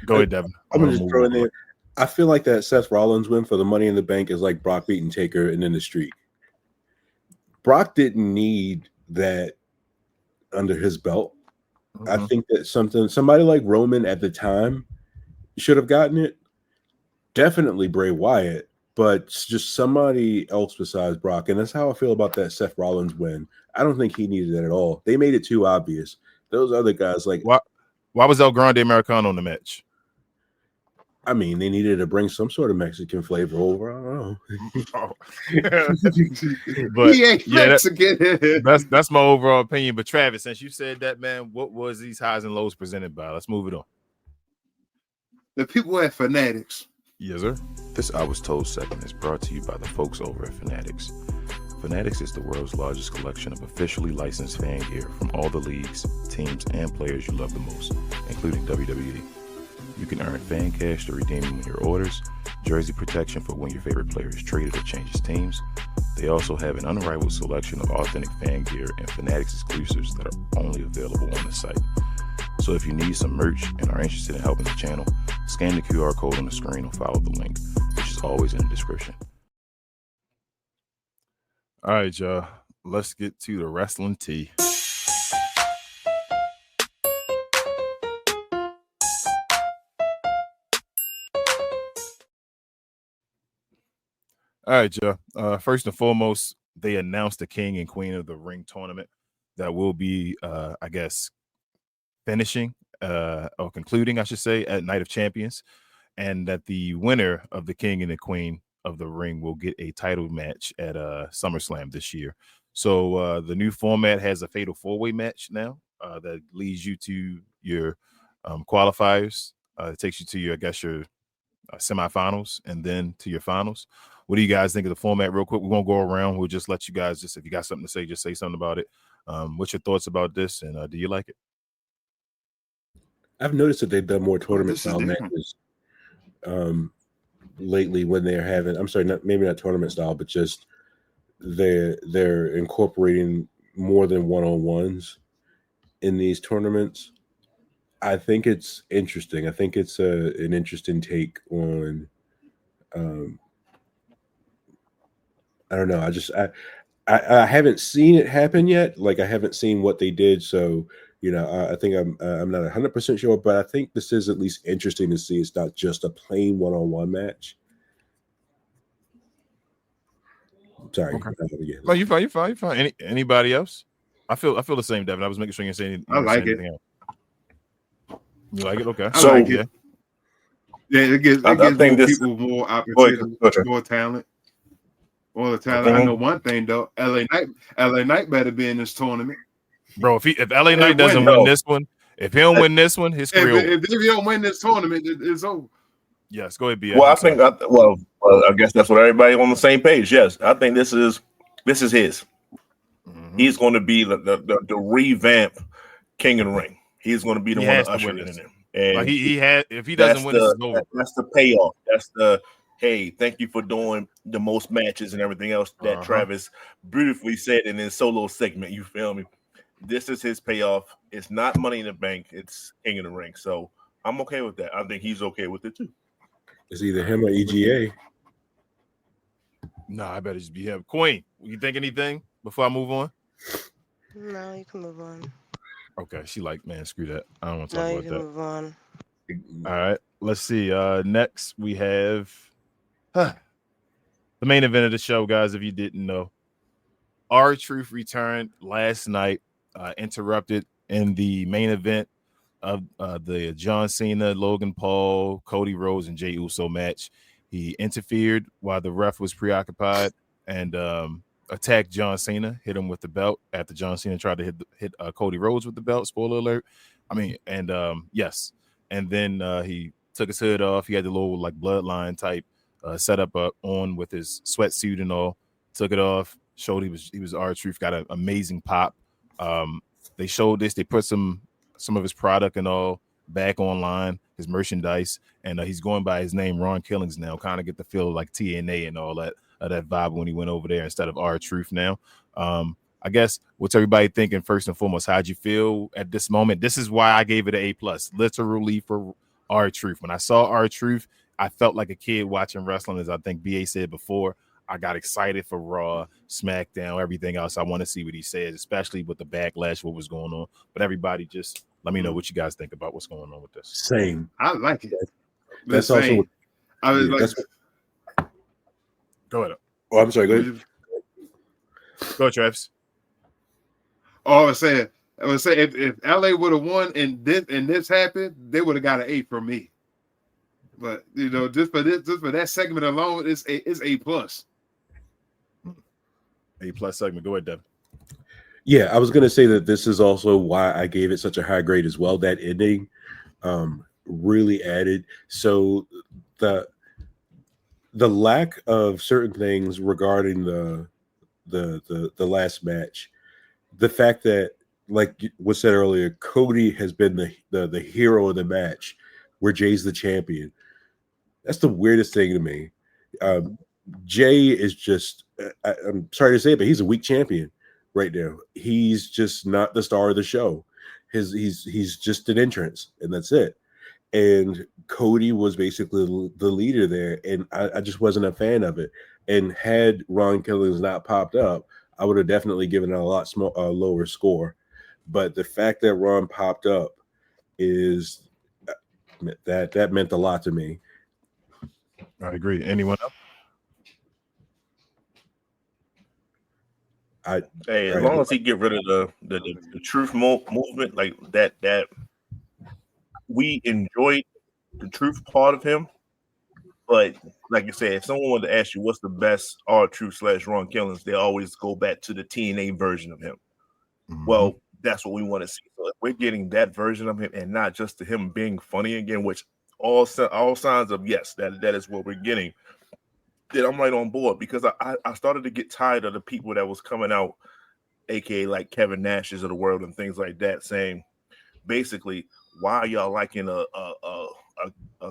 Go ahead, Devon. I'm gonna just throw in there. I feel like that Seth Rollins win for the Money in the Bank is like Brock beating Taker and then the streak. Brock didn't need that under his belt. I think that somebody like Roman at the time should have gotten it. Definitely Bray Wyatt, but just somebody else besides Brock. And that's how I feel about that Seth Rollins win. I don't think he needed that at all. They made it too obvious. Those other guys, like, why was El Grande Americano in the match? I mean, they needed to bring some sort of Mexican flavor over. I don't know. But he ain't Mexican. That's my overall opinion. But Travis, since you said that, man, what was these highs and lows presented by? Let's move it on. the people at Fanatics. Yes, sir. This I Was Told segment is brought to you by the folks over at FANATICS. FANATICS is the world's largest collection of officially licensed fan gear from all the leagues, teams, and players you love the most, including WWE. You can earn fan cash to redeem when your orders, jersey protection for when your favorite player is traded or changes teams. They also have an unrivaled selection of authentic fan gear and Fanatics exclusives that are only available on the site. So if you need some merch and are interested in helping the channel, scan the QR code on the screen or follow the link, which is always in the description. All right, y'all. Let's get to the wrestling tea. All right, y'all. First and foremost, they announced the King and Queen of the Ring tournament that will be, I guess, finishing or concluding, I should say, at Night of Champions, and that the winner of the King and the Queen of the Ring will get a title match at SummerSlam this year. So the new format has a fatal four-way match now that leads you to your qualifiers. It takes you to your, I guess, your semifinals and then to your finals. What do you guys think of the format? Real quick, we won't go around. We'll just let you guys, just if you got something to say, just say something about it. What's your thoughts about this, and do you like it? I've noticed that they've done more tournament style matches lately when they're having. I'm sorry, maybe not tournament style, but just they're incorporating more than one-on-ones in these tournaments. I think it's interesting. I think it's an interesting take on. I don't know. I haven't seen it happen yet. Like, I haven't seen what they did. So, you know, I think I'm not 100% sure, but I think this is at least interesting to see. It's not just a plain one-on-one match. Sorry. Okay. No, you're fine. You're fine. Anybody else? I feel the same, Devin. I was making sure you didn't say anything. I like it. Else. You like it? Okay. I like it. Yeah, it gives more people more opportunity, more talent. All the talent. I know one thing though. LA Knight better be in this tournament, bro. If LA Knight doesn't win this one, if he don't win this one, his career. If he don't win this tournament, it's over. Yes, go ahead, B. Well, I guess that's what everybody on the same page. Yes, I think this is his. Mm-hmm. He's going to be the revamp King of the Ring. He's going to be the one to usher it in there. And like he had, if he doesn't win, it's over. That's the payoff. That's the hey, thank you for doing the most matches and everything else that Travis beautifully said in his solo segment. You feel me? This is his payoff. It's not Money in the Bank. It's King of the Ring. So I'm okay with that. I think he's okay with it too. It's either him or EGA. No, I better just be him. Queen, you think anything before I move on? No, you can move on. Okay, she like, man, screw that. I don't want to talk about that. Move on. All right, let's see. Next we have the main event of the show, guys. If you didn't know, R-Truth returned last night, interrupted in the main event of the John Cena, Logan Paul, Cody Rhodes, and Jey Uso match. He interfered while the ref was preoccupied and attacked John Cena, hit him with the belt after John Cena tried to hit Cody Rhodes with the belt. Spoiler alert. Yes. And then he took his hood off. He had the little like bloodline type setup on with his sweatsuit and all. Took it off. Showed he was R-Truth. Got an amazing pop. They showed this. They put some of his product and all back online, his merchandise, and he's going by his name Ron Killings now. Kind of get the feel like TNA and all that vibe when he went over there instead of R-Truth now. I guess what's everybody thinking first and foremost? How'd you feel at this moment? This is why I gave it an A+, literally for R-Truth. When I saw R-Truth, I felt like a kid watching wrestling, as I think BA said before. I got excited for Raw, SmackDown, everything else. I want to see what he says, especially with the backlash, what was going on. But everybody just let me know what you guys think about what's going on with this. Same. I like it. That's also what, I was like, go ahead. Oh, I'm sorry. Go ahead. Go ahead, Travis. I was saying if LA would have won and this happened, they would have got an 8 from me. But you know, just for that segment alone, it's A+. A+ segment. Go ahead, Devon. Yeah, I was gonna say that this is also why I gave it such a high grade as well. That ending, really added. So the lack of certain things regarding the last match, the fact that, like was said earlier, Cody has been the hero of the match, where Jay's the champion. That's the weirdest thing to me. Jay is just, I'm sorry to say it, but he's a weak champion right now. He's just not the star of the show. He's just an entrance, and that's it. And Cody was basically the leader there, and I just wasn't a fan of it. And had Ron Killings not popped up, I would have definitely given it a lot lower score. But the fact that Ron popped up is that meant a lot to me. I agree. Anyone else? As long as he get rid of the truth movement, like that we enjoyed the truth part of him. But like you said, if someone wanted to ask you what's the best R-Truth / Ron Killings, they always go back to the TNA version of him. Mm-hmm. Well, that's what we want to see. So if we're getting that version of him, and not just to him being funny again, which all signs of yes, that is what we're getting, then I'm right on board, because I started to get tired of the people that was coming out, aka like Kevin Nash's of the world and things like that, saying basically, why are y'all liking a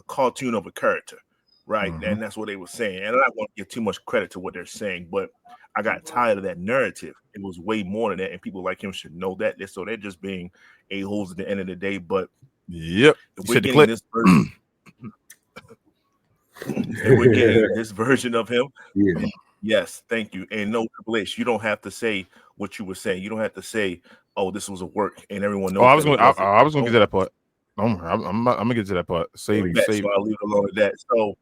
cartoon of a character, right? Mm-hmm. And that's what they were saying. And I don't want to give too much credit to what they're saying, but I got tired of that narrative. It was way more than that, and people like him should know that. So they're just being a-holes at the end of the day. But yep, if we're getting this version, and we're getting this version of him, yeah. Yes, thank you. And no, Triple H, you don't have to say what you were saying. You don't have to say, "Oh, this was a work," and everyone knows. Oh, I was going to get to that part. I'm gonna get to that part. Save. So I'll leave it alone at that. So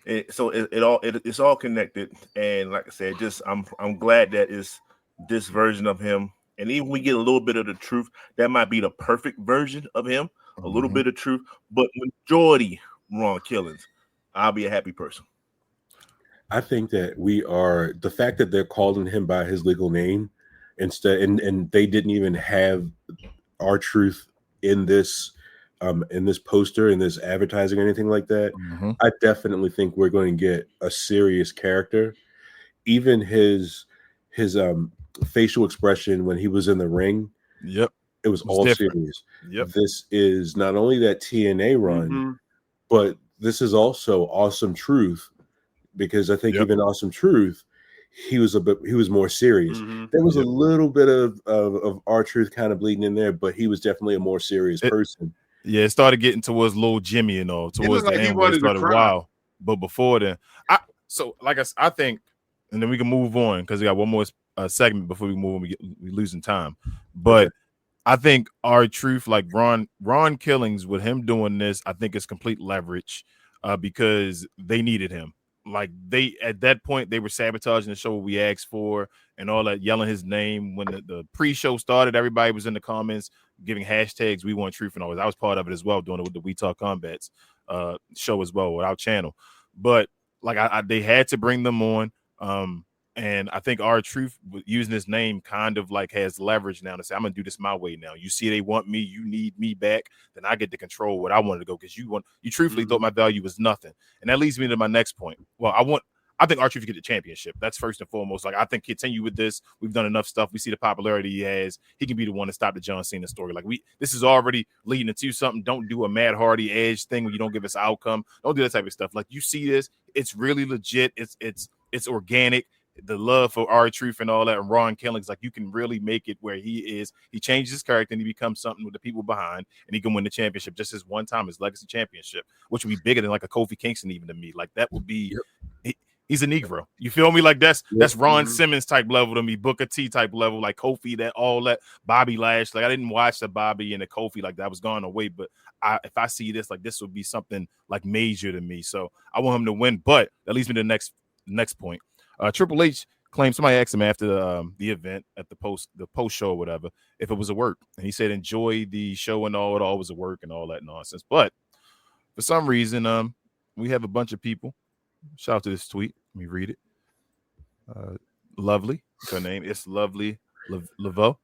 it's all connected, and like I said, just I'm glad that it's this version of him, and even we get a little bit of the truth. That might be the perfect version of him, a little bit of truth, but majority Ron Killings. I'll be a happy person. I think that the fact that they're calling him by his legal name instead, and they didn't even have R-Truth in this poster, in this advertising or anything like that. Mm-hmm. I definitely think we're going to get a serious character. Even his facial expression when he was in the ring, yep, it was all different. Serious. Yep. This is not only that TNA run, but this is also Awesome Truth. Because I think even Awesome Truth, he was more serious. Mm-hmm. There was a little bit of R-Truth kind of bleeding in there, but he was definitely a more serious person. Yeah, it started getting towards Lil Jimmy and all. Towards the end, where it started wild. But before then, I think, and then we can move on because we got one more segment before we move on. We're losing time, but I think R-Truth, like Ron Killings, with him doing this, I think it's complete leverage because they needed him. Like at that point, they were sabotaging the show we asked for and all that, yelling his name. When the pre-show started, everybody was in the comments giving hashtags, "We want truth," and all that. I was part of it as well, doing it with the We Talk Combats show as well, with our channel. But like they had to bring them on. And I think R-Truth, using his name, kind of like has leverage now to say, I'm going to do this my way now. You see, they want me. You need me back. Then I get to control what I wanted to go, because you truthfully thought my value was nothing. And that leads me to my next point. Well, I think R-Truth get the championship. That's first and foremost. Like, I think continue with this. We've done enough stuff. We see the popularity he has. He can be the one to stop the John Cena story. Like, this is already leading into something. Don't do a Mad Hardy Edge thing where you don't give us outcome. Don't do that type of stuff. Like, you see this. It's really legit. It's organic. The love for R-Truth and all that, and Ron Killings, like, you can really make it where he is. He changes his character and he becomes something with the people behind, and he can win the championship just his one time, his legacy championship, which would be bigger than like a Kofi Kingston even to me. Like, that would be. He's a Negro. You feel me? Like, that's Ron Simmons type level to me, Booker T type level, like Kofi, that all that, Bobby Lash. Like, I didn't watch the Bobby and the Kofi like that was gone away, but if I see this, like, this would be something like major to me. So I want him to win. But that leads me to the next point. Triple H claimed, somebody asked him after the event at the post show or whatever, if it was a work, and he said enjoy the show and all, it all was a work and all that nonsense. But for some reason, we have a bunch of people. Shout out to this tweet. Let me read it. Lovely, her name is Lovely Laveau.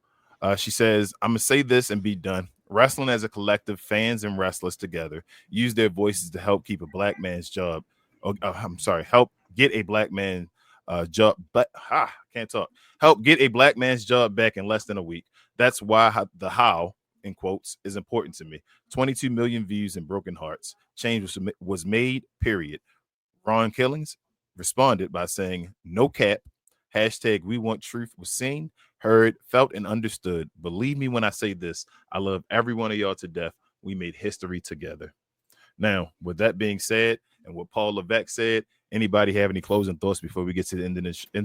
She says, "I'm gonna say this and be done. Wrestling as a collective, fans and wrestlers together use their voices to help keep a black man's job. Help get a black man job. But can't talk. Help get a black man's job back in less than a week. That's why the how, in quotes, is important to me. 22 million views and broken hearts. Change was made, period. Ron Killings responded by saying, no cap, hashtag we want truth was seen, heard, felt, and understood. Believe me when I say this, I love every one of y'all to death. We made history together. Now, with that being said, and what Paul Levesque said, anybody have any closing thoughts before we get to the end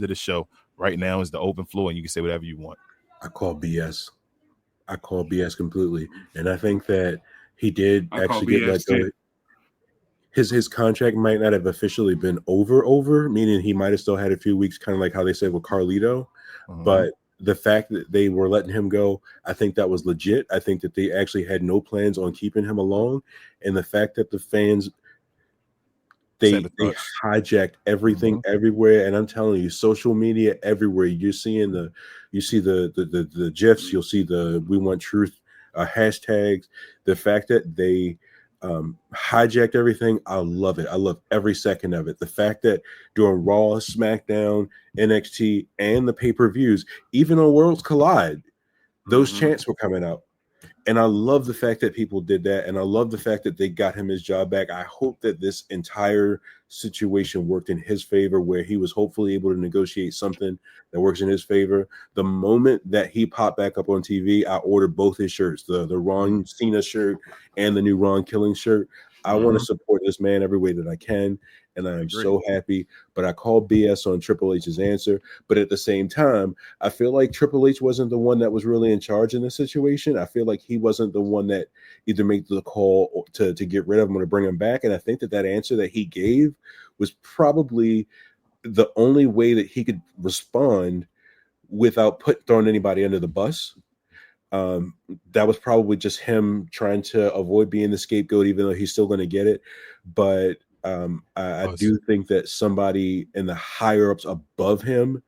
of the show? Right now is the open floor, and you can say whatever you want. I call BS. I call BS completely. And I think that he did actually get let go. His contract might not have officially been over, meaning he might have still had a few weeks, kind of like how they said with Carlito. But the fact that they were letting him go, I think that was legit. I think that they actually had no plans on keeping him along. And the fact that the fans, they hijacked everything everywhere. And I'm telling you, social media everywhere. You see the GIFs, you'll see the We Want Truth hashtags. The fact that they hijacked everything, I love it. I love every second of it. The fact that during Raw, SmackDown, NXT, and the pay-per-views, even on Worlds Collide, those chants were coming out. And I love the fact that people did that. And I love the fact that they got him his job back. I hope that this entire situation worked in his favor, where he was hopefully able to negotiate something that works in his favor. The moment that he popped back up on TV, I ordered both his shirts, the Ron Cena shirt and the new Ron Killing shirt. I want to support this man every way that I can. And I'm so happy. But I call BS on Triple H's answer. But at the same time, I feel like Triple H wasn't the one that was really in charge in this situation. I feel like he wasn't the one that either made the call to get rid of him or to bring him back. And I think that answer that he gave was probably the only way that he could respond without throwing anybody under the bus. That was probably just him trying to avoid being the scapegoat, even though he's still going to get it. But I do think that somebody in the higher ups above him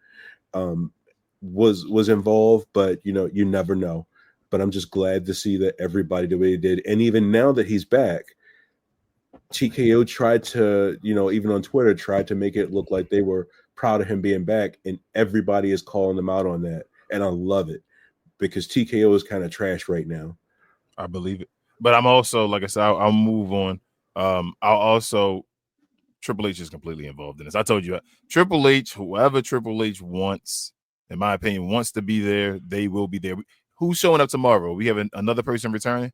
was involved, but you never know. But I'm just glad to see that everybody the way he did. And even now that he's back, TKO tried to, even on Twitter, tried to make it look like they were proud of him being back, and everybody is calling them out on that. And I love it, because TKO is kind of trash right now. I believe it. But I'm also, like I said, I'll move on. Triple H is completely involved in this. I told you, Triple H, whoever Triple H wants, in my opinion, wants to be there, they will be there. Who's showing up tomorrow? We have another person returning?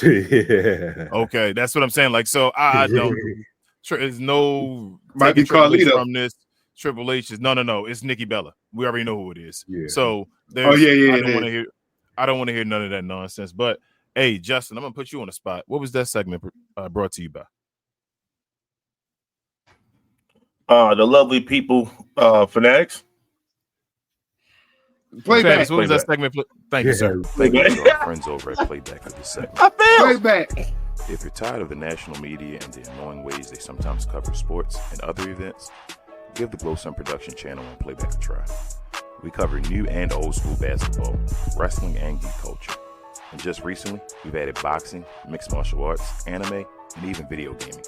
Yeah. Okay, that's what I'm saying. Like, so I don't. There's no might be Carlito from this. Triple H is no. It's Nikki Bella. We already know who it is. Yeah. So I don't want to hear none of that nonsense. But hey, Justin, I'm gonna put you on the spot. What was that segment brought to you by? The lovely people, Fanatics. Playback. What was that segment? Thank you, sir. Thank you to our friends over at Playback for this segment. Playback. If you're tired of the national media and the annoying ways they sometimes cover sports and other events, give the Glow Sun Production channel on Playback a try. We cover new and old school basketball, wrestling, and geek culture. And just recently, we've added boxing, mixed martial arts, anime, and even video gaming.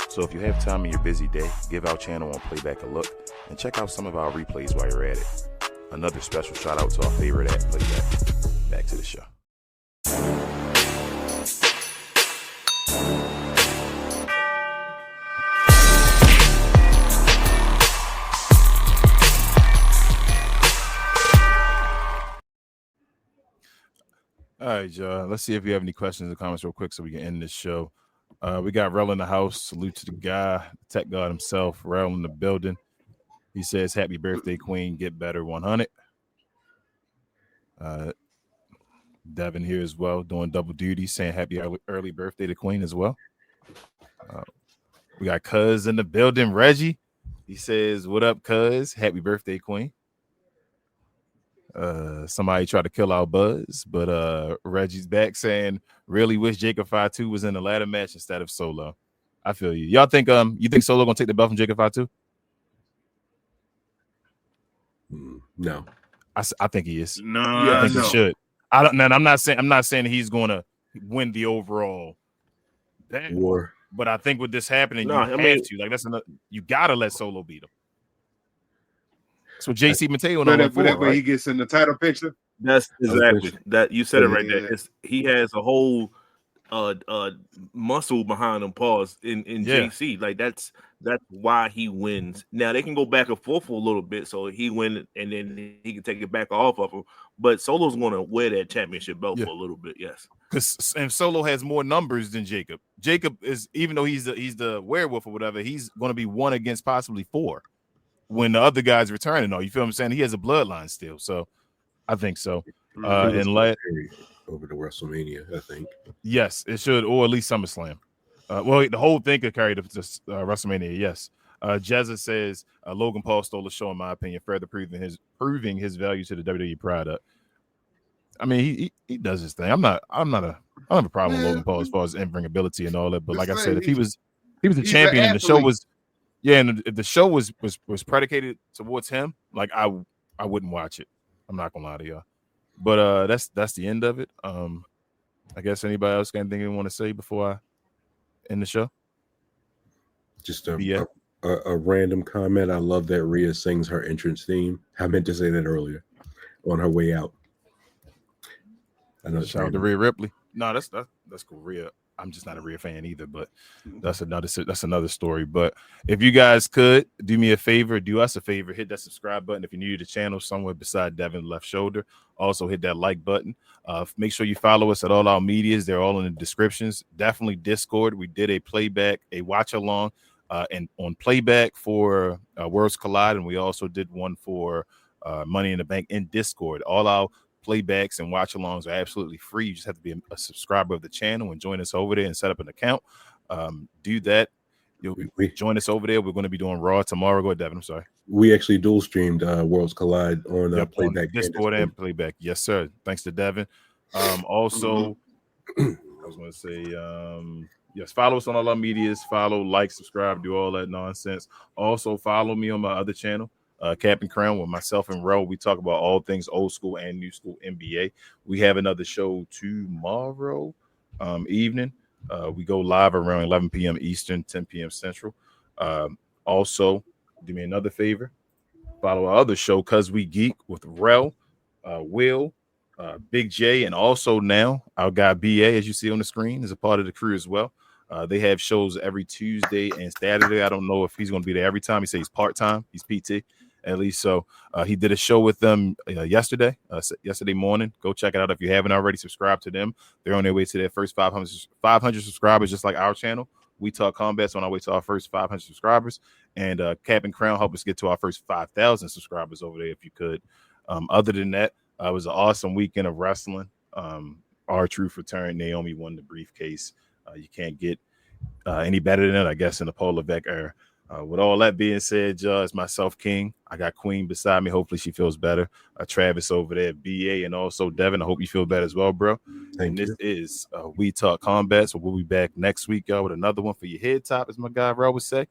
So if you have time in your busy day, give our channel on Playback a look and check out some of our replays while you're at it. Another special shout out to our favorite at Playback. Back to the show. All right, y'all. Let's see if you have any questions or comments real quick so we can end this show. We got Rel in the house. Salute to the guy, the tech god himself, Rel in the building. He says, happy birthday, Queen. Get better 100. Devon here as well, doing double duty, saying happy early birthday to Queen as well. We got Cuz in the building, Reggie. He says, what up, Cuz? Happy birthday, Queen. Somebody tried to kill our buzz, but Reggie's back saying, really wish Jacob Fatu was in the ladder match instead of Solo. I feel you. Y'all think you think Solo gonna take the belt from Jacob Fatu? No. I think he is. No, I think he should. I'm not saying he's going to win the overall war. But I think with this happening, No, you gotta let Solo beat him. That's what JC Mateo But went for, that way right? he gets in the title picture. That's exactly that. You said it right Yeah. there. He has a whole muscle behind him. Pause in JC. Like that's why he wins. Now they can go back and forth for a little bit, so he win and then he can take it back off of him. But Solo's going to wear that championship belt for a little bit. Yes, and Solo has more numbers than Jacob. Jacob is, even though he's the werewolf or whatever, he's going to be 1 against possibly 4 when the other guy's returning. You feel what I'm saying? He has a bloodline still, so I think so. And over to WrestleMania, I think. Yes, it should, or at least SummerSlam. Well, the whole thing could carry to WrestleMania. Yes. Jezza says Logan Paul stole the show, in my opinion, further proving his value to the WWE product. I mean, he does his thing. I don't have a problem with Logan Paul as far as in-ring ability and all that. But like I said, if he was a champion and the show was, and if the show was predicated towards him, like I wouldn't watch it. I'm not gonna lie to y'all. But that's the end of it. I guess anybody else got anything they want to say before I end the show? Just a random comment. I love that Rhea sings her entrance theme. I meant to say that earlier on her way out. I know. Shout out to Rhea Ripley. No, that's cool. Rhea. I'm just not a Rhea fan either, but that's another story. But if you guys could do me a favor, do us a favor, hit that subscribe button if you're new to the channel, somewhere beside Devon's left shoulder. Also hit that like button. Make sure you follow us at all our medias. They're all in the descriptions. Definitely Discord. We did a playback, a watch along, and on Playback for Worlds Collide, and we also did one for Money in the Bank in Discord. All our playbacks and watch alongs are absolutely free. You just have to be a subscriber of the channel and join us over there and set up an account. Do that. You'll join us over there. We're going to be doing Raw tomorrow. Go ahead, Devon. I'm sorry. We actually dual streamed Worlds Collide on Playback, on Discord and Playback. Yes, sir. Thanks to Devon. Also, I was going to say, yes, follow us on all our medias. Follow, like, subscribe, do all that nonsense. Also, follow me on my other channel, Captain Crown, with myself and Ro. We talk about all things old school and new school NBA. We have another show tomorrow evening. We go live around 11 p.m. Eastern, 10 p.m. Central. Also, do me another favor. Follow our other show, Cuz We Geek, with Rel, Will, Big J, and also now our guy BA, as you see on the screen, is a part of the crew as well. They have shows every Tuesday and Saturday. I don't know if he's going to be there every time. He says he's part-time. He's PT, at least. So he did a show with them yesterday morning. Go check it out if you haven't already. Subscribe to them. They're on their way to their first 500 subscribers, just like our channel. We Talk Combat's on our way to our first 500 subscribers. And Cap and Crown help us get to our first 5,000 subscribers over there, if you could. Other than that, it was an awesome weekend of wrestling. R-Truth returned. Naomi won the briefcase. You can't get any better than that, I guess, in the Paul Levesque era. With all that being said, it's myself, King. I got Queen beside me. Hopefully she feels better. Travis over there, BA, and also Devon. I hope you feel better as well, bro. Thank you. This is We Talk Combat. So we'll be back next week, y'all, with another one for your head top, as my guy Rob would say.